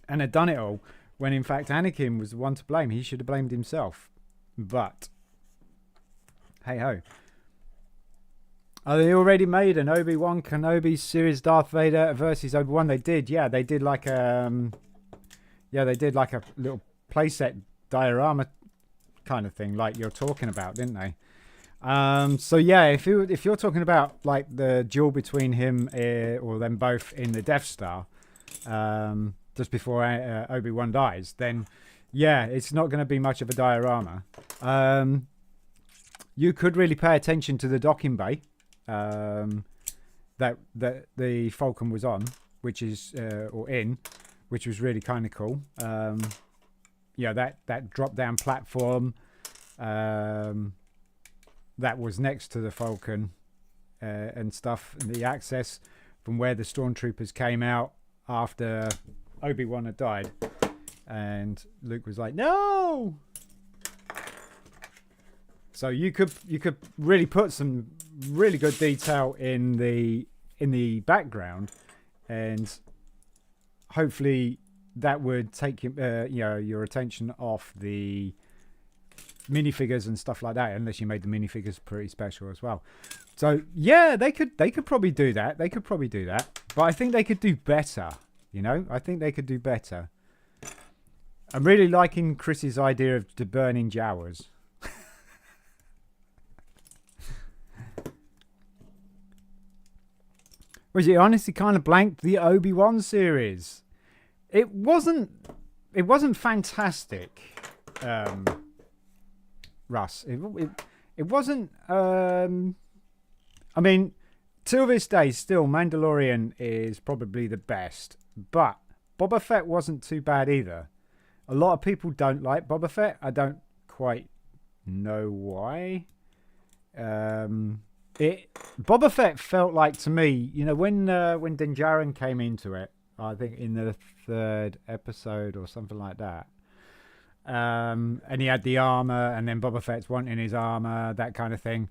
and had done it all, when in fact Anakin was the one to blame. He should have blamed himself. But hey ho. Oh, they already made an Obi-Wan Kenobi series Darth Vader versus Obi-Wan. They did, yeah. They did like a little playset diorama kind of thing, like you're talking about, didn't they? So yeah, if you're talking about like the duel between him or them both in the Death Star, just before Obi-Wan dies, then yeah, it's not going to be much of a diorama. You could really pay attention to the docking bay that the Falcon was on, which is which was really kind of cool. That drop down platform that was next to the Falcon and stuff, and the access from where the stormtroopers came out after Obi-Wan had died, and Luke was like, "No!" So you could really put some really good detail in the background, and hopefully that would take your attention off the minifigures and stuff like that, unless you made the minifigures pretty special as well. So yeah, they could probably do that. But I think they could do better. I think they could do better. I'm really liking Chris's idea of the burning Jawas. Was it honestly kind of blanked the Obi-Wan series? It wasn't fantastic, Russ. It wasn't. I mean, till this day, still Mandalorian is probably the best, but Boba Fett wasn't too bad either. A lot of people don't like Boba Fett. I don't quite know why. Boba Fett felt like, to me, when Din Djarin came into it, I think in the 3rd episode or something like that, and he had the armor, and then Boba Fett's wanting his armor, that kind of thing.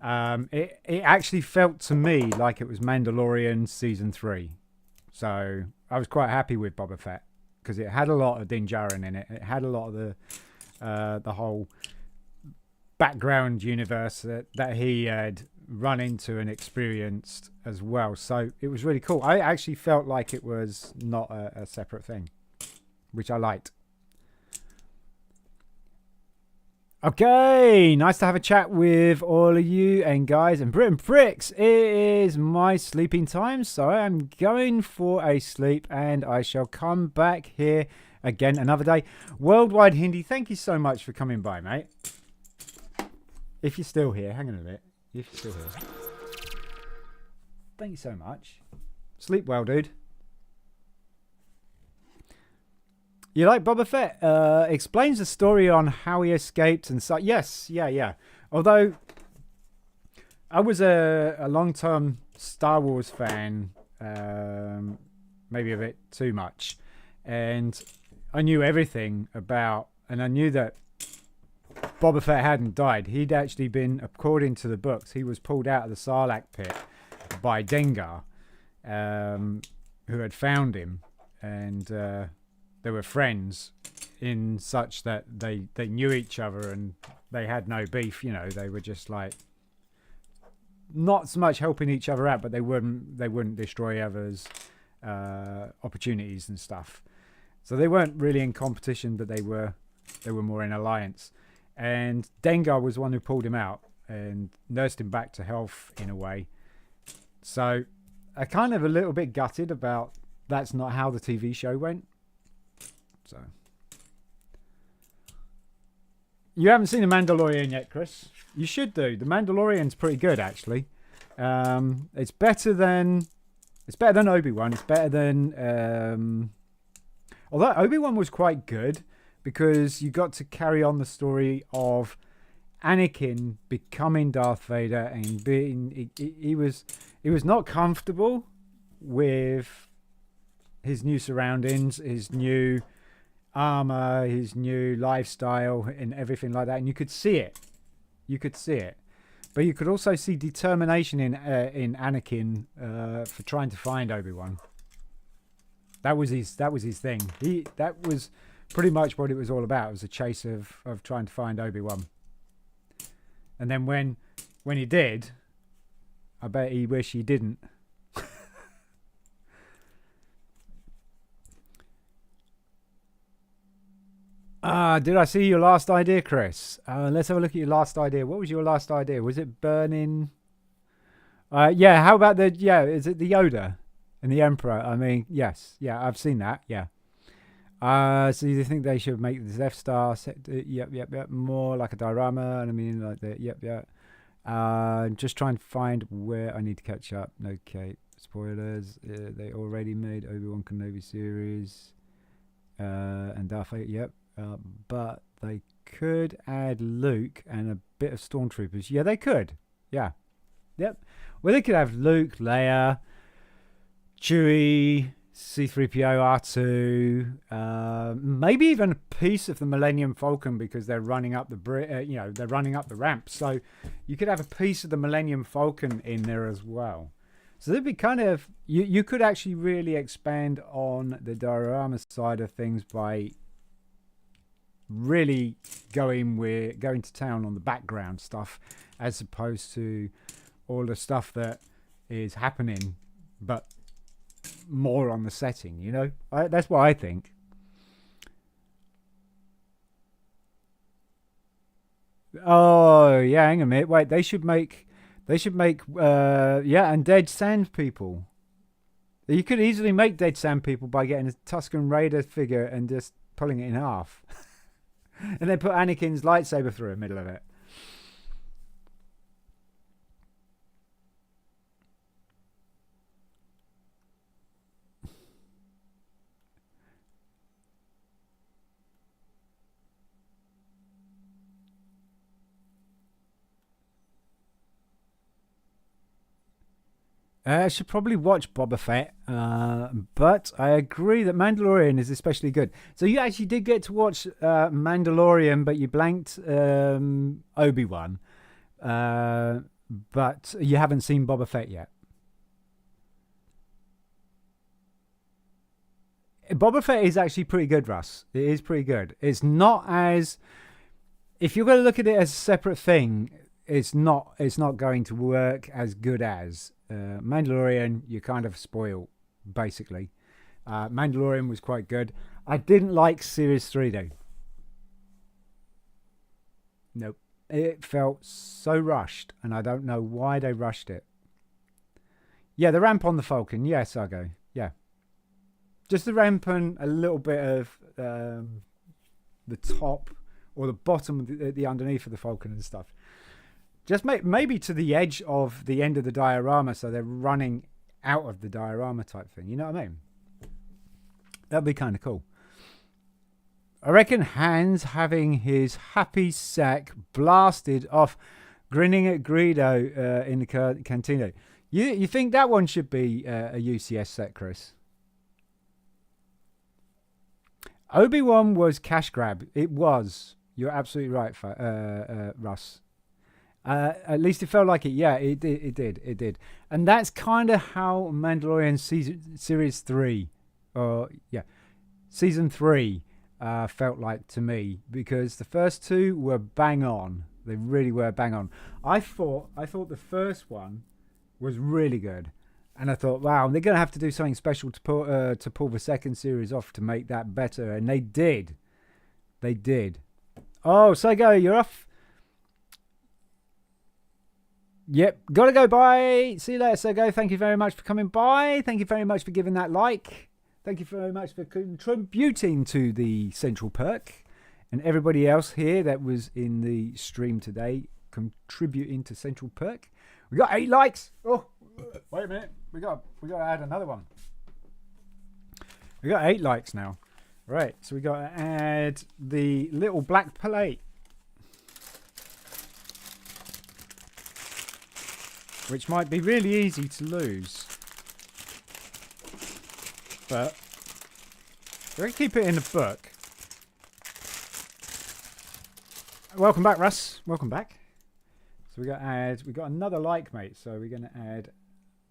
It actually felt to me like it was Mandalorian season 3. So I was quite happy with Boba Fett because it had a lot of Din Djarin in it. It had a lot of the whole background universe that he had run into and experienced as well. So it was really cool. I actually felt like it was not a separate thing, which I liked. Okay, nice to have a chat with all of you and guys. And BRIT'N Bricks, it is my sleeping time, so I'm going for a sleep, and I shall come back here again another day. Worldwide Hindi, thank you so much for coming by, mate. If you're still here, hang on a minute. If you're still here, thank you so much. Sleep well, dude. You like Boba Fett? Explains the story on how he escaped and so. Yes, yeah. Although I was a long-term Star Wars fan, maybe a bit too much, and I knew everything about, and I knew that Boba Fett hadn't died. He'd actually been, according to the books, he was pulled out of the Sarlacc pit by Dengar, who had found him, and they were friends in such that they knew each other and they had no beef. They were just like not so much helping each other out, but they wouldn't destroy others' opportunities and stuff. So they weren't really in competition, but they were more in alliance. And Dengar was the one who pulled him out and nursed him back to health in a way. So I kind of a little bit gutted about that's not how the TV show went. So you haven't seen The Mandalorian yet, Chris? You should do. The Mandalorian's pretty good, actually. It's better than Obi-Wan. It's better than although Obi-Wan was quite good, because you got to carry on the story of Anakin becoming Darth Vader and being he was not comfortable with his new surroundings, his new armor, his new lifestyle and everything like that, and you could see it, but you could also see determination in Anakin for trying to find Obi-Wan. That was his thing. That was pretty much what it was all about. It was a chase of trying to find Obi-Wan. And then when he did, I bet he wish he didn't. Did I see your last idea, Chris? Let's have a look at your last idea. What was your last idea? Was it burning? Yeah, how about the, yeah, is it the Yoda and the Emperor? I mean, yes. Yeah, I've seen that. Yeah. So you think they should make the Death Star set? Yep. More like a diorama. And I mean, like the, yep. Just trying to find where I need to catch up. Okay, spoilers. They already made Obi-Wan Kenobi series. And Darth Vader, yep. But they could add Luke and a bit of Stormtroopers. Yeah, they could. Yeah. Yep. Well, they could have Luke, Leia, Chewie, C-3PO, R2, maybe even a piece of the Millennium Falcon because they're running up the they're running up the ramp. So you could have a piece of the Millennium Falcon in there as well. So there'd be kind of you could actually really expand on the diorama side of things by really going to town on the background stuff as opposed to all the stuff that is happening, but more on the setting, you know. That's what I think. Oh yeah, hang a minute. Wait, they should make and Dead Sand People. You could easily make Dead Sand People by getting a Tusken Raider figure and just pulling it in half. And then put Anakin's lightsaber through the middle of it. I should probably watch Boba Fett, but I agree that Mandalorian is especially good. So you actually did get to watch Mandalorian, but you blanked Obi-Wan, but you haven't seen Boba Fett yet. Boba Fett is actually pretty good, Russ. It is pretty good. It's not as... If you're going to look at it as a separate thing, it's not going to work as good as... Mandalorian, you're kind of spoiled, basically. Mandalorian was quite good. I didn't like Series 3, though. Nope. It felt so rushed, and I don't know why they rushed it. Yeah, the ramp on the Falcon. Yes, I go. Yeah. Just the ramp and a little bit of the top or the bottom of the underneath of the Falcon and stuff. Just maybe to the edge of the end of the diorama, so they're running out of the diorama type thing. You know what I mean? That'd be kind of cool. I reckon Han's having his happy sack blasted off, grinning at Greedo in the cantina. You think that one should be a UCS set, Chris? Obi-Wan was cash grab. It was. You're absolutely right, Russ. At least it felt like it. Yeah, it did. And that's kind of how Mandalorian Series 3, Season 3 felt like to me, because the first two were bang on. They really were bang on. I thought the first one was really good. And I thought, wow, they're going to have to do something special to pull the second series off to make that better. And they did. They did. Oh, Sego, you're off. Yep, gotta go. Bye. See you later, Sego. Thank you very much for coming by. Thank you very much for giving that like. Thank you very much for contributing to the Central Perk. And everybody else here that was in the stream today contributing to Central Perk. We got 8 likes. Oh, wait a minute. We got to add another one. We got 8 likes now. Right, so we got to add the little black plate, which might be really easy to lose, but we're going to keep it in the book. Welcome back, Russ. Welcome back. So we got another like, mate. So we're going to add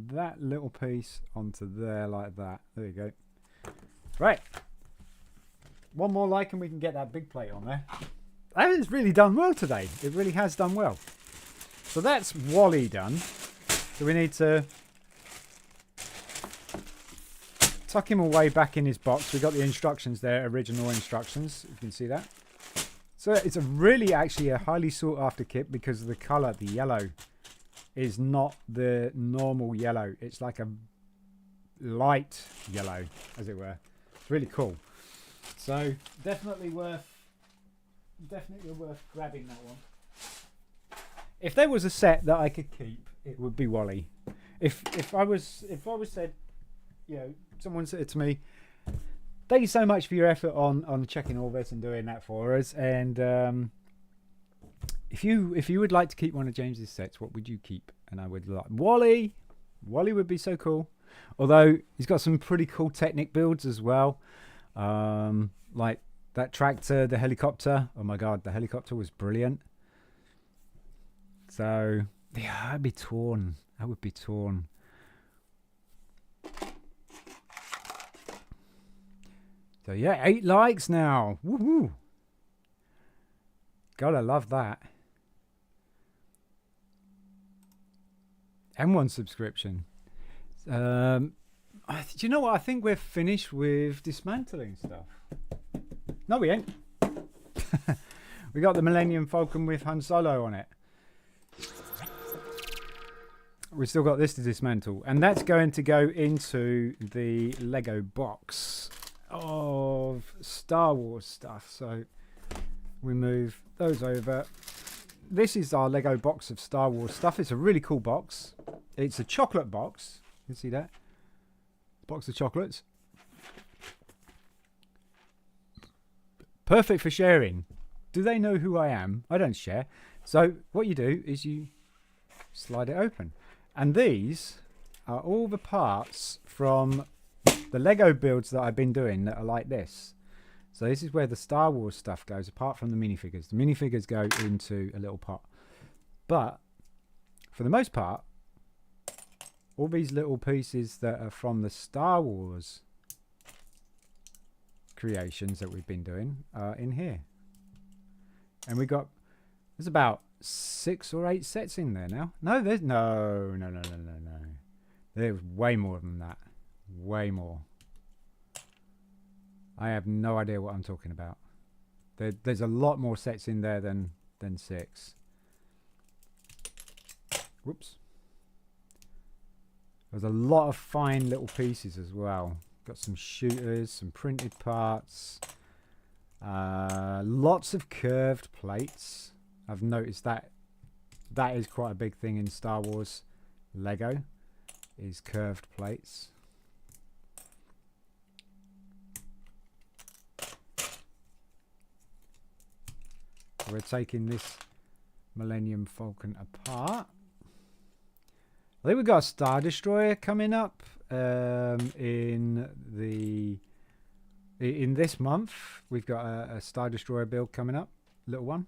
that little piece onto there like that. There you go. Right. One more like and we can get that big plate on there. That has really done well today. It really has done well. So that's Wally done. So we need to tuck him away back in his box. We got the instructions there, original instructions. You can see that. So it's a really actually a highly sought after kit because of the colour. The yellow is not the normal yellow. It's like a light yellow, as it were. It's really cool. So definitely worth grabbing that one. If there was a set that I could keep, it would be Wally. If I was said, you know, someone said to me, thank you so much for your effort on checking all this and doing that for us. And if you would like to keep one of James's sets, what would you keep? And I would like Wally. Wally would be so cool. Although he's got some pretty cool Technic builds as well. Like that tractor, the helicopter. Oh my god, the helicopter was brilliant. So yeah, I'd be torn. I would be torn. So yeah, 8 likes now. Woohoo! Gotta love that. And 1 subscription. Do you know what? I think we're finished with dismantling stuff. No, we ain't. We got the Millennium Falcon with Han Solo on it. We've still got this to dismantle, and that's going to go into the Lego box of Star Wars stuff. So we move those over. This is our Lego box of Star Wars stuff. It's a really cool box. It's a chocolate box. You can see that? Box of chocolates. Perfect for sharing. Do they know who I am? I don't share. So what you do is you slide it open. And these are all the parts from the Lego builds that I've been doing that are like this. So this is where the Star Wars stuff goes, apart from the minifigures. The minifigures go into a little pot. But for the most part, all these little pieces that are from the Star Wars creations that we've been doing are in here. And there's about 6 or 8 sets in there now. No, there's no. There's way more than that. Way more. I have no idea what I'm talking about. There's a lot more sets in there than 6. Whoops. There's a lot of fine little pieces as well. Got some shooters, some printed parts, lots of curved plates. I've noticed that is quite a big thing in Star Wars Lego, is curved plates. We're taking this Millennium Falcon apart. I think we've got a Star Destroyer coming up in this month. We've got a Star Destroyer build coming up, little one.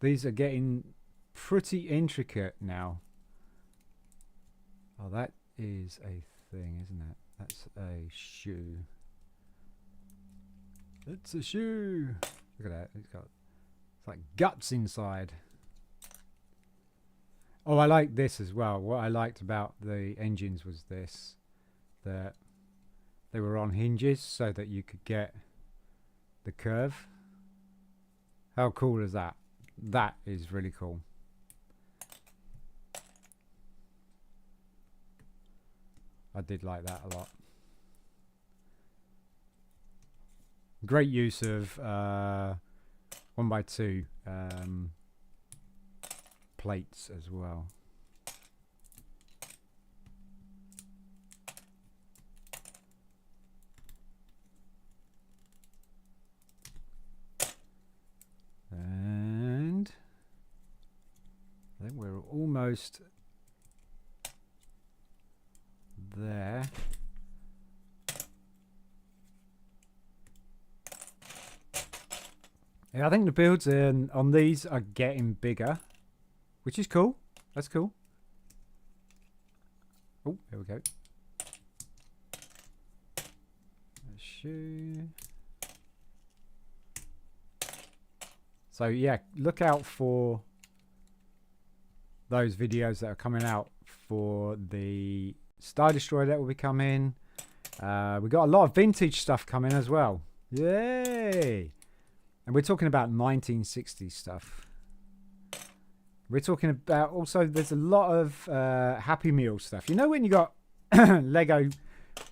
These are getting pretty intricate now. Oh, that is a thing, isn't it? That's a shoe. It's a shoe. Look at that. It's like guts inside. Oh, I like this as well. What I liked about the engines was this, that they were on hinges so that you could get the curve. How cool is that? That is really cool. I did like that a lot. Great use of 1x2 plates as well. And I think we're almost there. Yeah, I think the builds on these are getting bigger, which is cool. That's cool. Oh, there we go. A shoe. So yeah, look out for those videos that are coming out for the Star Destroyer that will be coming. We got a lot of vintage stuff coming as well. Yay! And we're talking about 1960s stuff. We're talking about also, there's a lot of Happy Meal stuff. You know when you got Lego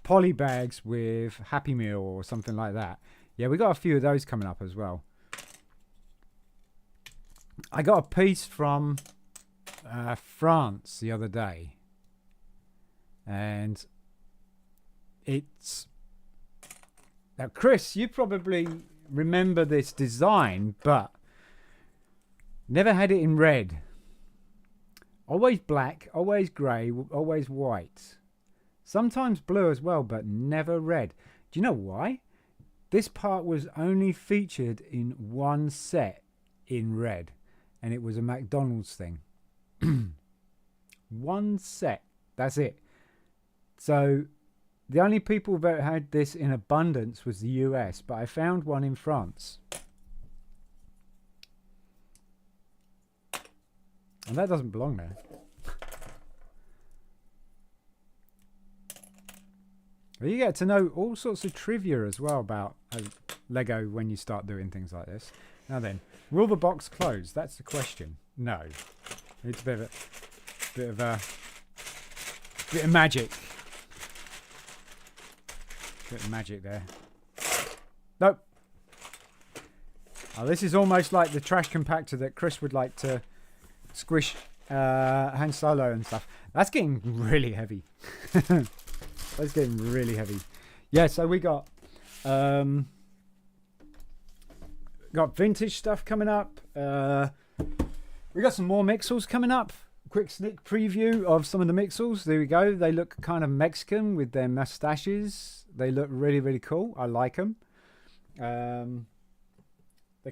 poly bags with Happy Meal or something like that? Yeah, we got a few of those coming up as well. I got a piece from France the other day. And it's... Now, Chris, you probably remember this design, but never had it in red. Always black, always grey, always white. Sometimes blue as well, but never red. Do you know why? This part was only featured in one set in red, and it was a McDonald's thing. One set, that's it. So the only people that had this in abundance was the US, but I found one in France. And that doesn't belong there. Well, you get to know all sorts of trivia as well about Lego when you start doing things like this. Now then, will the box close? That's the question. No. It's a bit of magic. Bit of magic there. Nope. Oh, this is almost like the trash compactor that Chris would like to squish Han Solo and stuff. That's getting really heavy. That's getting really heavy. Yeah, so we got vintage stuff coming up. We got some more Mixels coming up. Quick sneak preview of some of the Mixels. There we go. They look kind of Mexican with their mustaches. They look really, really cool. I like them. They're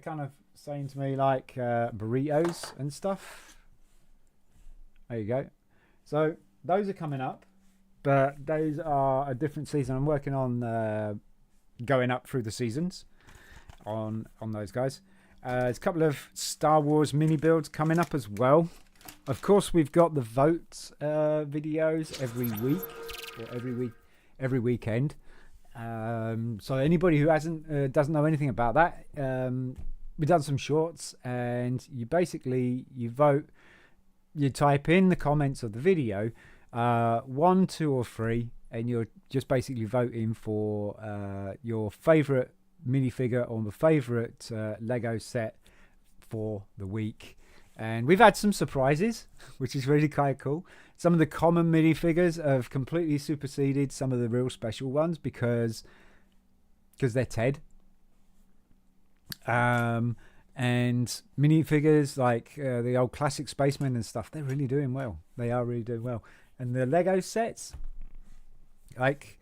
kind of saying to me like burritos and stuff. There you go. So those are coming up, but those are a different season. I'm working on going up through the seasons on those guys. There's a couple of Star Wars mini builds coming up as well. Of course, we've got the votes videos every week, or every weekend. So anybody who doesn't know anything about that, we've done some shorts, and you vote. You type in the comments of the video, 1, 2, or 3, and you're just basically voting for your favourite minifigure or the favourite Lego set for the week. And we've had some surprises, which is really kind of cool. Some of the common minifigures have completely superseded some of the real special ones because they're Ted. And minifigures like the old classic spacemen and stuff, they're really doing well. They are really doing well. And the Lego sets, like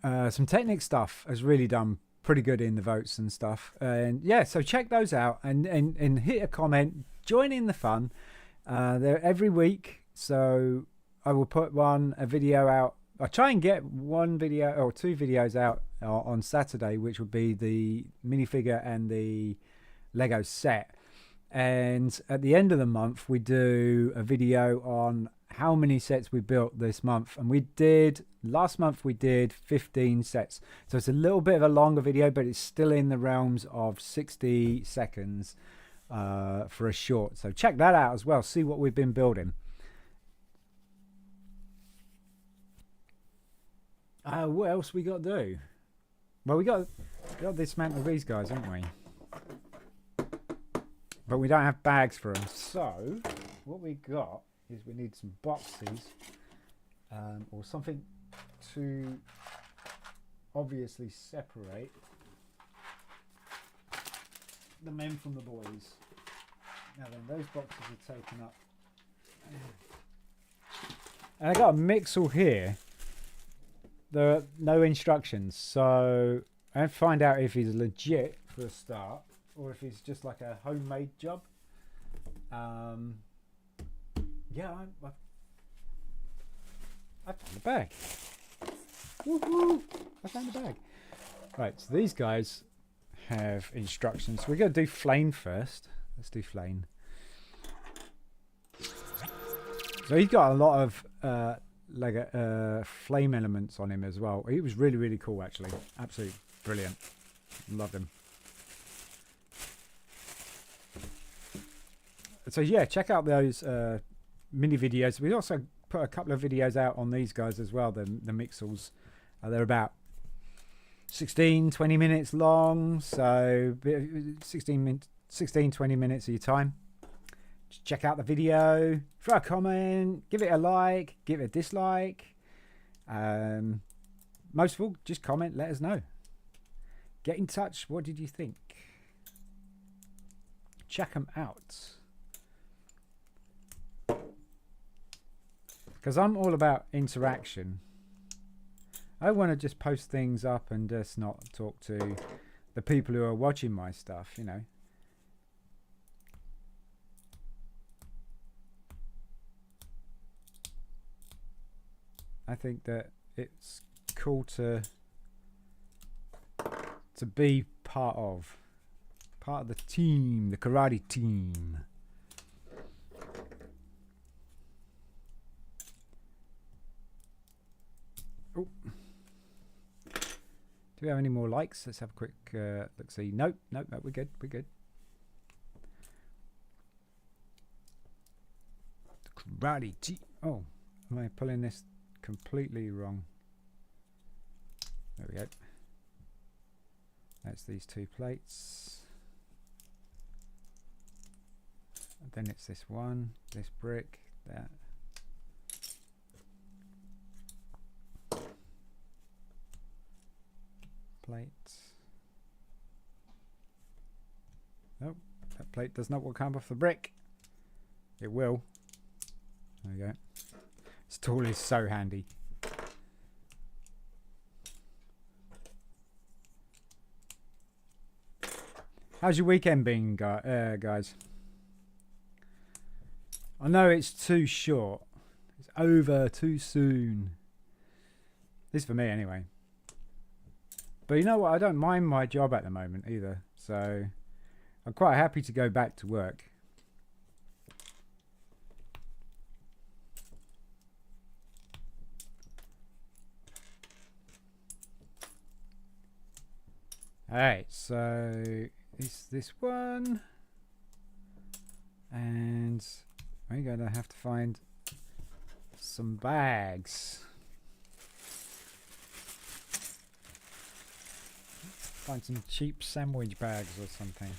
some Technic stuff, has really done pretty good in the votes and stuff. And yeah, so check those out and hit a comment. Join in the fun. They're every week, so I will put a video out. I'll try and get one video or 2 videos out on Saturday, which would be the minifigure and the Lego set. And at the end of the month, we do a video on how many sets we built this month. And last month we did 15 sets. So it's a little bit of a longer video, but it's still in the realms of 60 seconds. For a short, so check that out as well. See what we've been building. What else we got to do? Well, we got to dismantle these guys, haven't we? But we don't have bags for them. So what we got is we need some boxes or something to obviously separate the men from the boys. Now then, those boxes are taken up. And I got a Mixel here. There are no instructions, so I have to find out if he's legit for a start, or if he's just like a homemade job. Yeah, I found the bag. Woohoo! I found the bag. Right, so these guys have instructions. We're going to do Flame first. Let's do Flame. So he's got a lot of flame elements on him as well. He was really, really cool, actually. Absolutely brilliant. Loved him. So yeah, check out those mini videos. We also put a couple of videos out on these guys as well, the Mixels. They're about 16-20 minutes long, so 16-20 minutes of your time. Just check out the video, throw a comment, give it a like, give it a dislike. Most of all, just comment, let us know. Get in touch. What did you think? Check them out. Because I'm all about interaction. I want to just post things up and just not talk to the people who are watching my stuff, you know. I think that it's cool to be part of the team, the karate team. Oh. Do we have any more likes? Let's have a quick look. See, nope, we're good. We're good. Karate team. Oh, am I pulling this completely wrong? There we go. That's these two plates. And then it's this one, this brick, that. Plate. Nope, that plate does not want to come off the brick. It will. There we go. This tool is so handy. How's your weekend been, guys? I know it's too short. It's over too soon. This is for me anyway. But you know what? I don't mind my job at the moment either. So I'm quite happy to go back to work. Alright, so this one. And we're going to have to find some bags. Find some cheap sandwich bags or something.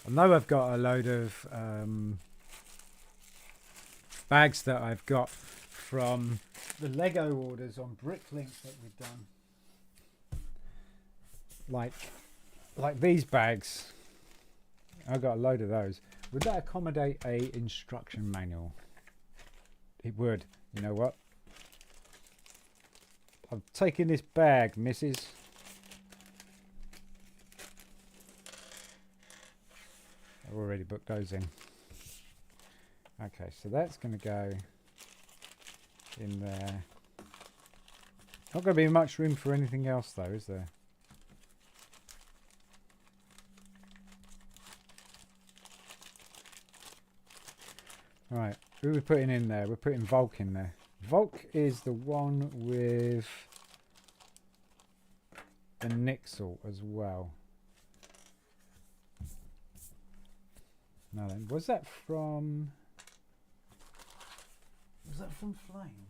I know I've got a load of bags that I've got from the Lego orders on BRIT'N that we've done. Like these bags. I've got a load of those. Would that accommodate a instruction manual? It would. You know what? I've taken this bag, missus. I've already booked those in. Okay, so that's going to go in there. Not going to be much room for anything else though, is there? Right, who are we putting in there? We're putting Volk in there. Volk is the one with the Nixel as well. No, then was that from Flame?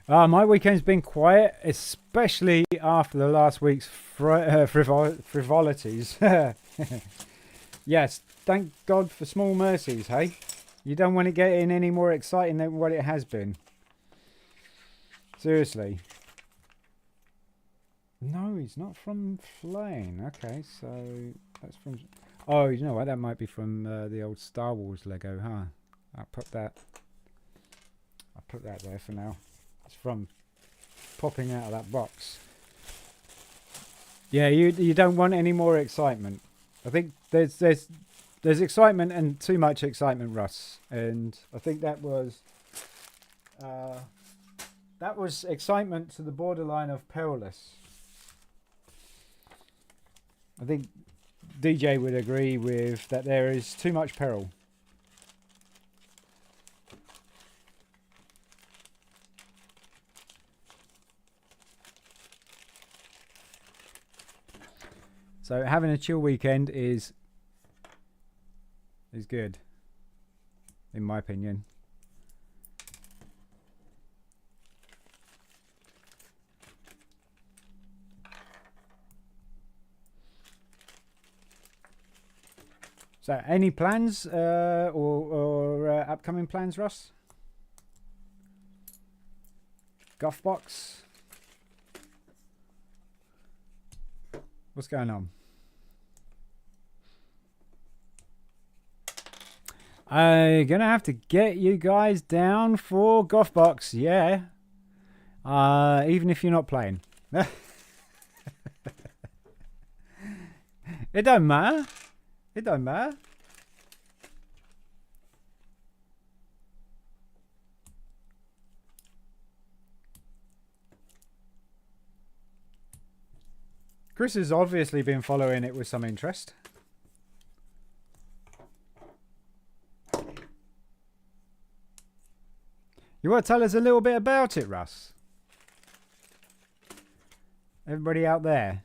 My weekend's been quiet, especially after the last week's frivolities. Yes, thank God for small mercies, hey? You don't want to get in any more exciting than what it has been. Seriously. No, he's not from Flame. Okay, so that's from... Oh, you know what? That might be from the old Star Wars Lego, huh? I'll put that there for now. It's from popping out of that box. Yeah, you don't want any more excitement. I think there's excitement and too much excitement, Russ. And I think that was excitement to the borderline of perilous. I think DJ would agree with that there is too much peril. So having a chill weekend is good, in my opinion. So, any plans or upcoming plans, Ross? Golf box? What's going on? I'm gonna have to get you guys down for golf box, yeah. Even if you're not playing. It don't matter. It don't matter. Chris has obviously been following it with some interest. You want to tell us a little bit about it, Russ? Everybody out there.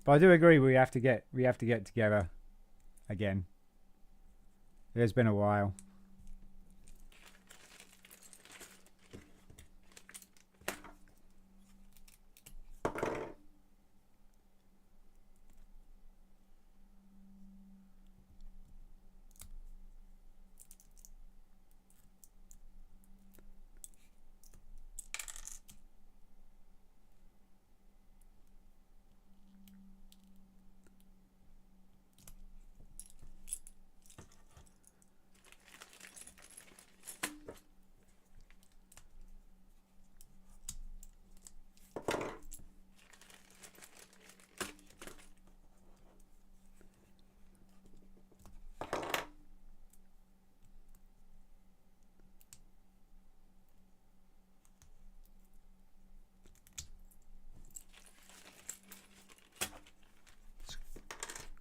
But I do agree we have to get together again. It's been a while.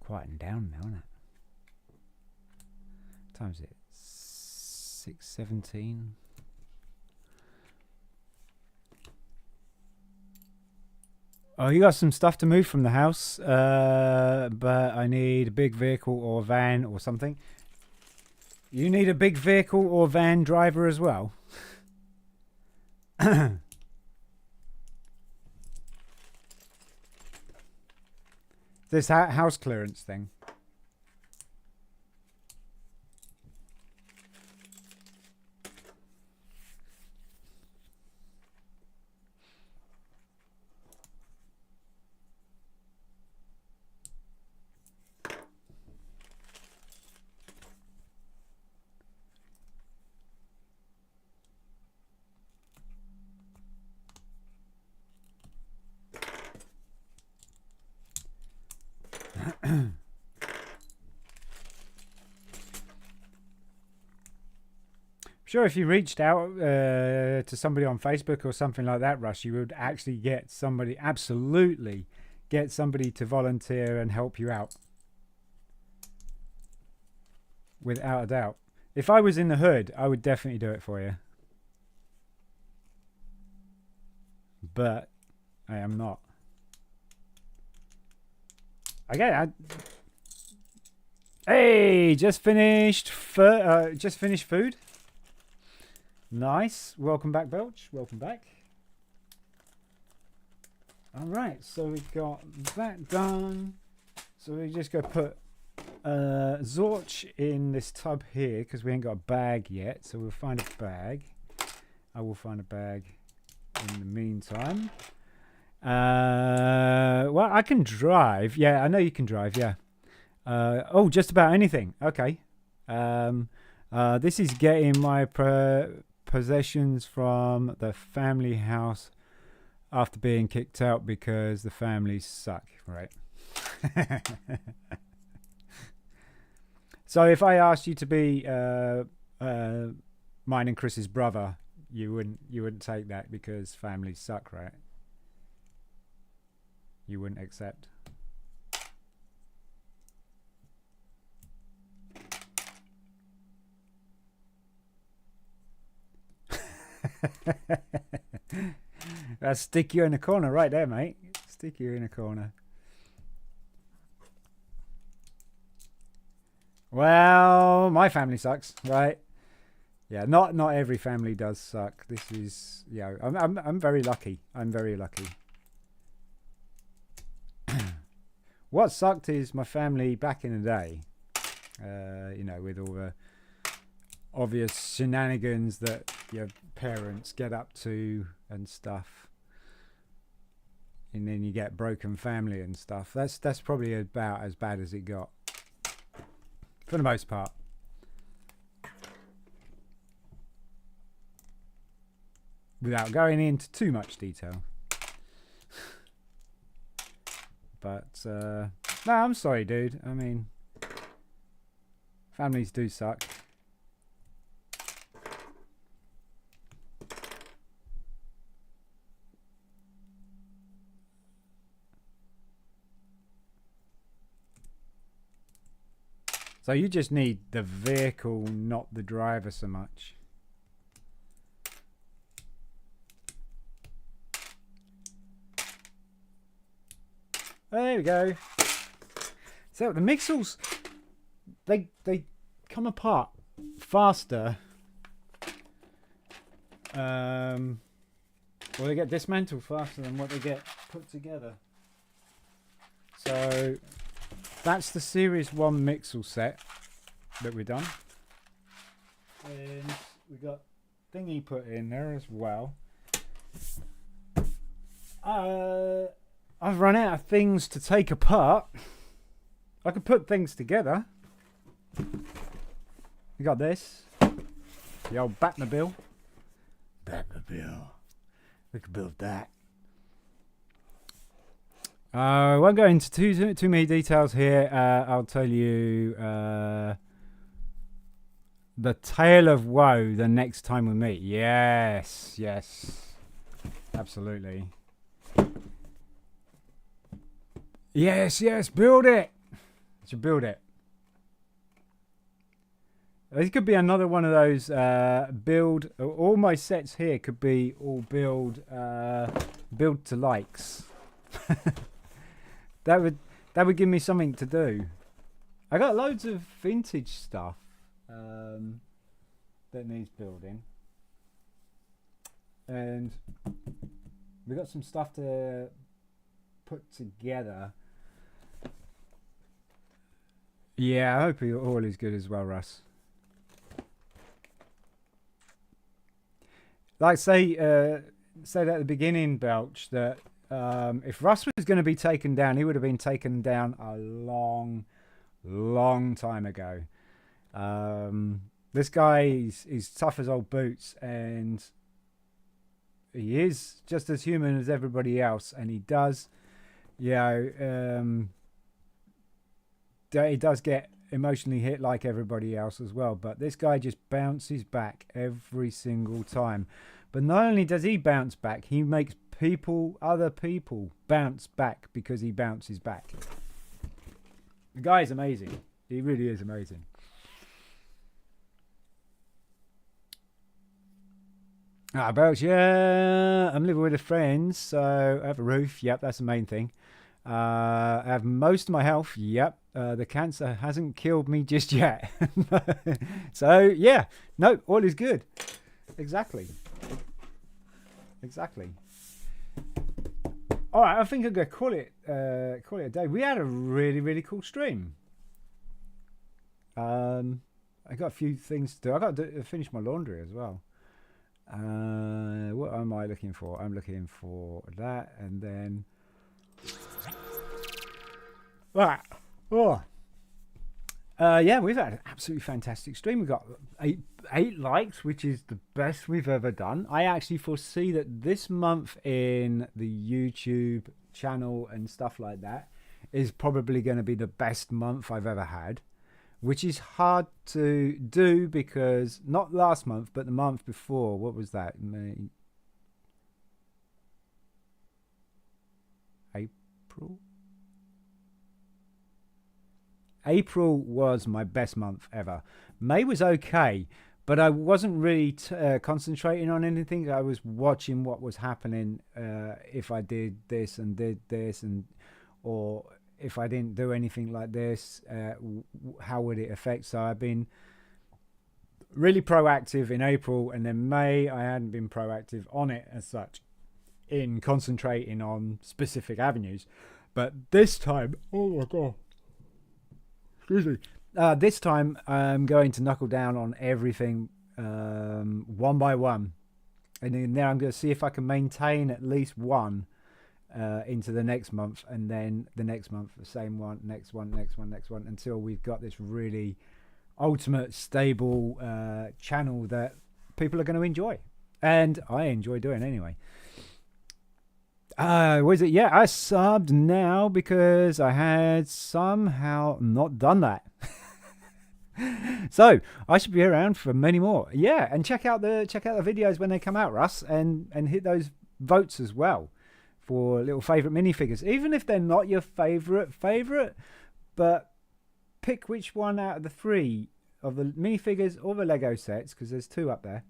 Quieting down now, isn't it? What time is it? 6:17. Oh, you got some stuff to move from the house, but I need a big vehicle or van or something. You need a big vehicle or van driver as well. This house clearance thing. Sure, if you reached out to somebody on Facebook or something like that, Russ, you would actually get somebody, absolutely get somebody to volunteer and help you out. Without a doubt. If I was in the hood, I would definitely do it for you. But I am not. Okay, hey, just finished food. Nice. Welcome back, Belch. Welcome back. All right, so we've got that done. So we just go put Zorch in this tub here because we ain't got a bag yet. So we'll find a bag. I will find a bag in the meantime. Well, I can drive. Yeah, I know you can drive. Yeah. Oh, just about anything. Okay. This is getting my possessions from the family house after being kicked out because the family suck, right? So if I asked you to be mine and Chris's brother, you wouldn't take that because families suck, right? you wouldn't accept? That'll stick you in a corner right there, mate. Stick you in a corner. Well, my family sucks, right? Yeah, not every family does suck. This is, yeah, I'm very lucky. I'm very lucky. What sucked is my family back in the day. You know, with all the obvious shenanigans that your parents get up to and stuff, and then you get broken family and stuff. That's probably about as bad as it got, for the most part. Without going into too much detail. But no, I'm sorry, dude. I mean, families do suck. So you just need the vehicle, not the driver so much. There we go. So the mixels, they come apart faster. Or they get dismantled faster than what they get put together. So that's the Series 1 mixel set that we've done. And we got thingy put in there as well. I've run out of things to take apart. I could put things together. We got this. The old Batmobile. Batmobile. We could build that. I won't go into too many details here. I'll tell you the tale of woe the next time we meet. Yes, yes. Absolutely. Yes, yes, build it. I should build it. This could be another one of those build. All my sets here could be all build to likes. That would give me something to do. I got loads of vintage stuff that needs building, and we got some stuff to put together. Yeah, I hope all is good as well, Russ. Like say that at the beginning, Belch, that if Russ was going to be taken down, he would have been taken down a long time ago. This guy is tough as old boots, and he is just as human as everybody else, and he does, you know, he does get emotionally hit like everybody else as well, but this guy just bounces back every single time. But not only does he bounce back, he makes other people bounce back because he bounces back. The guy's amazing. He really is amazing. Belch, yeah, I'm living with a friend, so I have a roof. Yep, that's the main thing. I have most of my health. Yep. The cancer hasn't killed me just yet. So yeah, no, all is good. Exactly. All right, I think I'm gonna call it a day. We had a really cool stream. I got a few things to do. I got to finish my laundry as well. What am I looking for? I'm looking for that, and then that. Oh. Yeah, we've had an absolutely fantastic stream. We've got eight likes, which is the best we've ever done. I actually foresee that this month in the YouTube channel and stuff like that is probably going to be the best month I've ever had, which is hard to do because not last month, but the month before. What was that? April was my best month ever. May was okay, but I wasn't really concentrating on anything. I was watching what was happening, if I did this, and or if I didn't do anything like this, how would it affect? So I've been really proactive in April, and then May I hadn't been proactive on it as such, in concentrating on specific avenues. But this time, oh my god, excuse me. This time I'm going to knuckle down on everything, one by one, and then I'm going to see if I can maintain at least one into the next month, and then the next month the same one, next one, until we've got this really ultimate stable channel that people are going to enjoy, and I enjoy doing anyway. Was it? Yeah, I subbed now because I had somehow not done that. So I should be around for many more. Yeah, and check out the videos when they come out, Russ, and hit those votes as well for little favorite minifigures, even if they're not your favorite, but pick which one out of the three of the minifigures or the Lego sets, because there's two up there,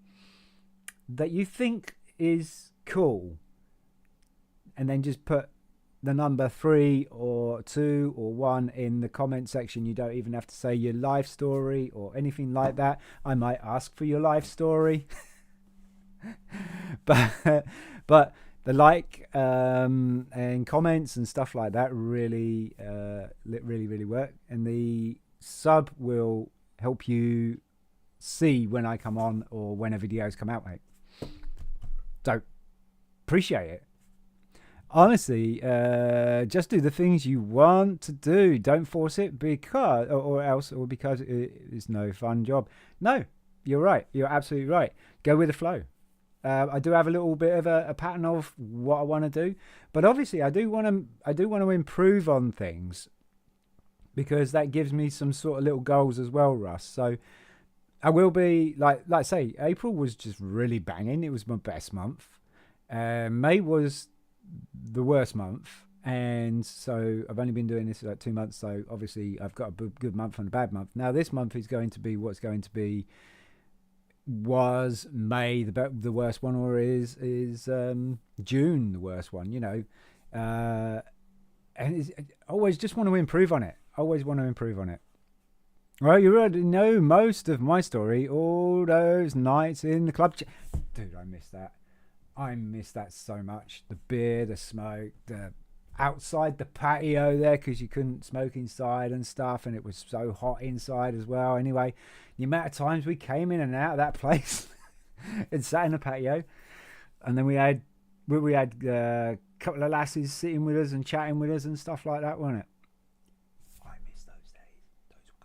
that you think is cool, and then just put the number 3 or 2 or 1 in the comment section. You don't even have to say your life story or anything like that. I might ask for your life story. but the like and comments and stuff like that really work, and the sub will help you see when I come on or when a video's come out, mate. So appreciate it. Honestly, just do the things you want to do. Don't force it because it's no fun job. No, you're right. You're absolutely right. Go with the flow. I do have a little bit of a pattern of what I want to do, but obviously I do want to improve on things, because that gives me some sort of little goals as well, Russ. So I will be like I say, April was just really banging. It was my best month. May was the worst month, and so I've only been doing this for like 2 months, so obviously I've got a good month and a bad month. Now this month is going to be what's going to be. Was May the worst one, or is June the worst one? You know, and I always just want to improve on it. Well, you already know most of my story. All those nights in the club, dude, I miss that. I miss that so much. The beer, the smoke, the outside the patio there, because you couldn't smoke inside and stuff, and it was so hot inside as well. Anyway, the amount of times we came in and out of that place and sat in the patio, and then we had a couple of lasses sitting with us and chatting with us and stuff like that, wasn't it? I miss those days. Those were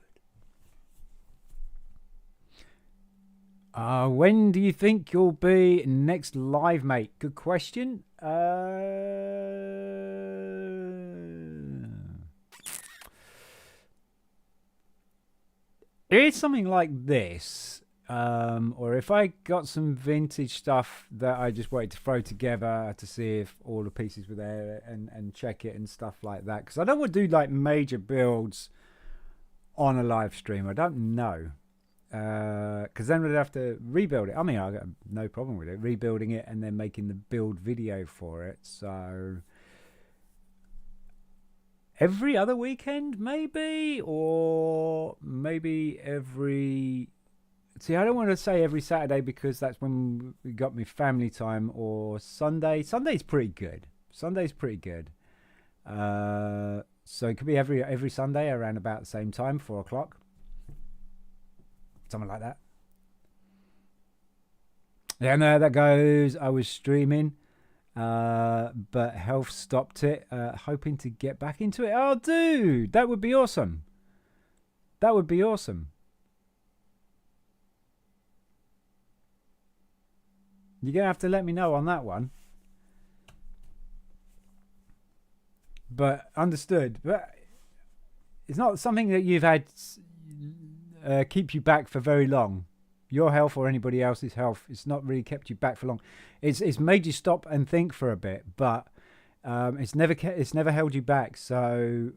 good. When do you think you'll be next live, mate? Good question. It's something like this, or if I got some vintage stuff that I just wanted to throw together to see if all the pieces were there and check it and stuff like that, because I don't want to do like major builds on a live stream. I don't know, because then we'd have to rebuild it. I mean, I got no problem with it, rebuilding it and then making the build video for it. So every other weekend, maybe, or maybe every. See, I don't want to say every Saturday, because that's when we got me family time, or Sunday. Sunday's pretty good. So it could be every Sunday around about the same time, 4 o'clock. Something like that. Yeah, no, that goes. I was streaming, but health stopped it. Hoping to get back into it. Oh, dude, that would be awesome. You're going to have to let me know on that one. But understood. But it's not something that you've had keep you back for very long. Your health or anybody else's health, it's not really kept you back for long. It's made you stop and think for a bit, but It's never held you back. So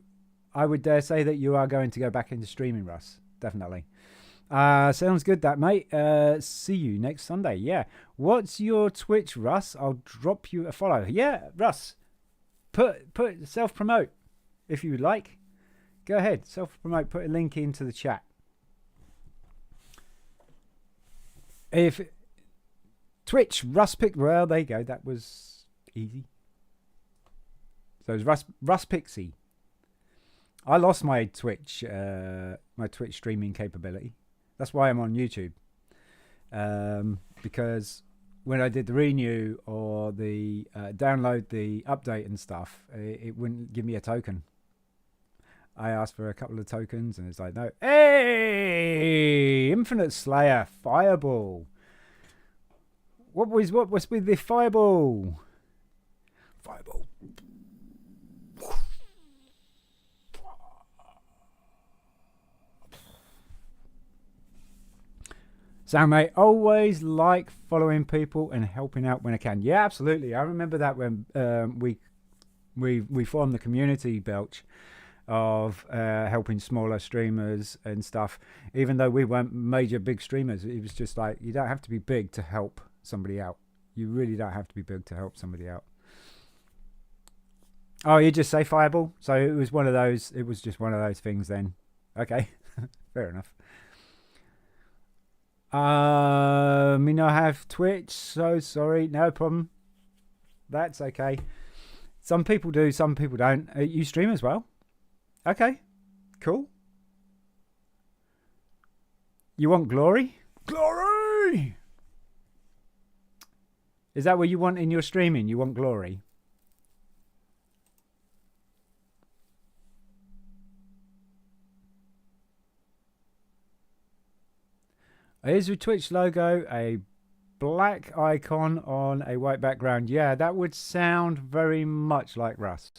I would dare say that you are going to go back into streaming, Russ. Definitely. Sounds good, that, mate. See you next Sunday. Yeah. What's your Twitch, Russ? I'll drop you a follow. Yeah, Russ. Put self-promote if you would like. Go ahead, self-promote. Put a link into the chat. If Twitch, Russ picked. Well, there you go. That was easy. So it's Russ Pixie. I lost my Twitch streaming capability. That's why I'm on YouTube. Because when I did the renew or the download the update and stuff, it wouldn't give me a token. I asked for a couple of tokens and it's like, no. Hey, Infinite Slayer, Fireball. What's with the Fireball? Fireball. So, mate, always like following people and helping out when I can. Yeah, absolutely. I remember that when we formed the community, Belch, of helping smaller streamers and stuff. Even though we weren't major big streamers, it was just like, you don't have to be big to help somebody out. You really don't have to be big to help somebody out. Oh, you just say Fireball? So it was one of those. It was just one of those things then. Okay, fair enough. Me not have Twitch, so sorry. No problem. That's okay. Some people do, some people don't. You stream as well? Okay, cool. You want glory? Glory! Is that what you want in your streaming? You want glory? Is your Twitch logo a black icon on a white background? Yeah, that would sound very much like Russ.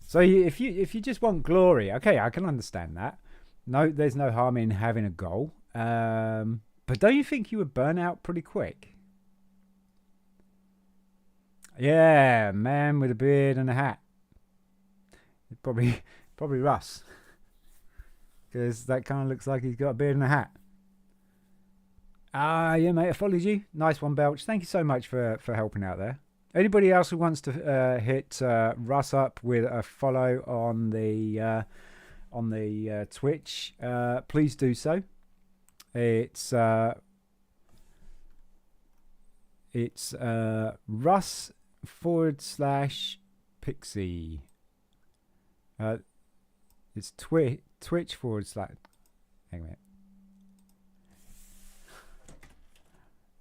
So if you just want glory, okay, I can understand that. No, there's no harm in having a goal. But don't you think you would burn out pretty quick? Yeah, man with a beard and a hat. Probably Russ. Because that kind of looks like he's got a beard and a hat. Yeah, mate, I followed you. Nice one, Belch. Thank you so much for helping out there. Anybody else who wants to hit Russ up with a follow on the Twitch, please do so. It's Russ /Pixie. It's Twitch / hang a minute.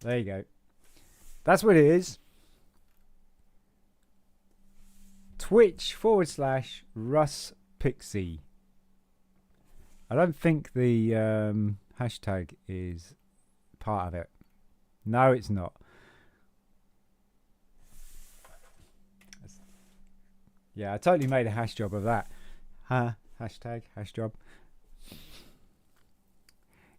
There you go. That's what it is. Twitch / Russ Pixie. I don't think the hashtag is part of it. No, it's not. Yeah, I totally made a hash job of that. Hashtag, hash job.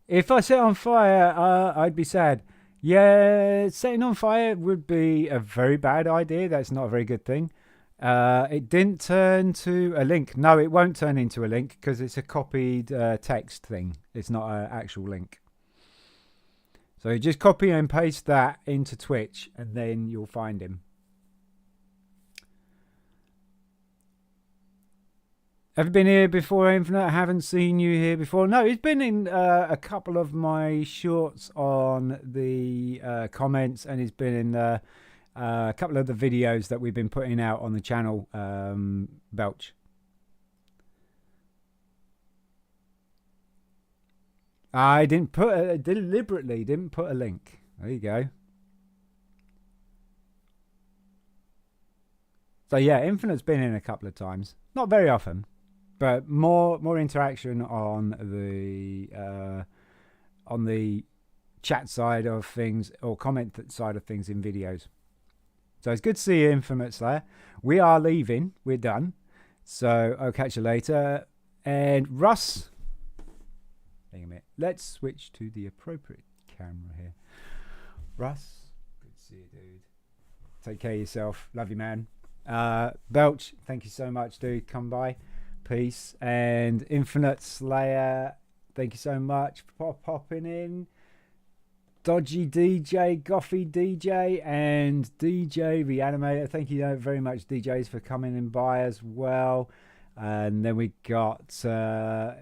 If I set on fire, I'd be sad. Yeah, setting on fire would be a very bad idea. That's not a very good thing. It didn't turn to a link. No, it won't turn into a link because it's a copied text thing. It's not an actual link. So you just copy and paste that into Twitch and then you'll find him. Have you been here before, Infinite? I haven't seen you here before. No, he's been in a couple of my shorts on the comments, and he's been in a couple of the videos that we've been putting out on the channel, Belch. I didn't put deliberately didn't put a link. There you go. So yeah, Infinite's been in a couple of times, not very often. But more interaction on the chat side of things or comment side of things in videos. So it's good to see you, Infinite Slayer. We are leaving. We're done. So I'll catch you later. And Russ, hang a minute. Let's switch to the appropriate camera here. Russ, good to see you, dude. Take care of yourself. Love you, man. Belch, thank you so much, dude. Come by. Peace. And Infinite Slayer, thank you so much for popping in. Dodgy DJ, Goffy DJ, and DJ Reanimator. Thank you very much, DJs, for coming in by as well. And then we got the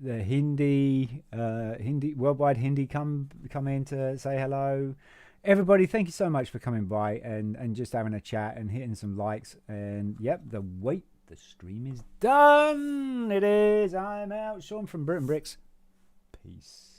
Hindi worldwide Hindi come in to say hello. Everybody, thank you so much for coming by and just having a chat and hitting some likes. And yep, the stream is done. It is. I'm out. Shaun from BRIT'N Bricks. Peace.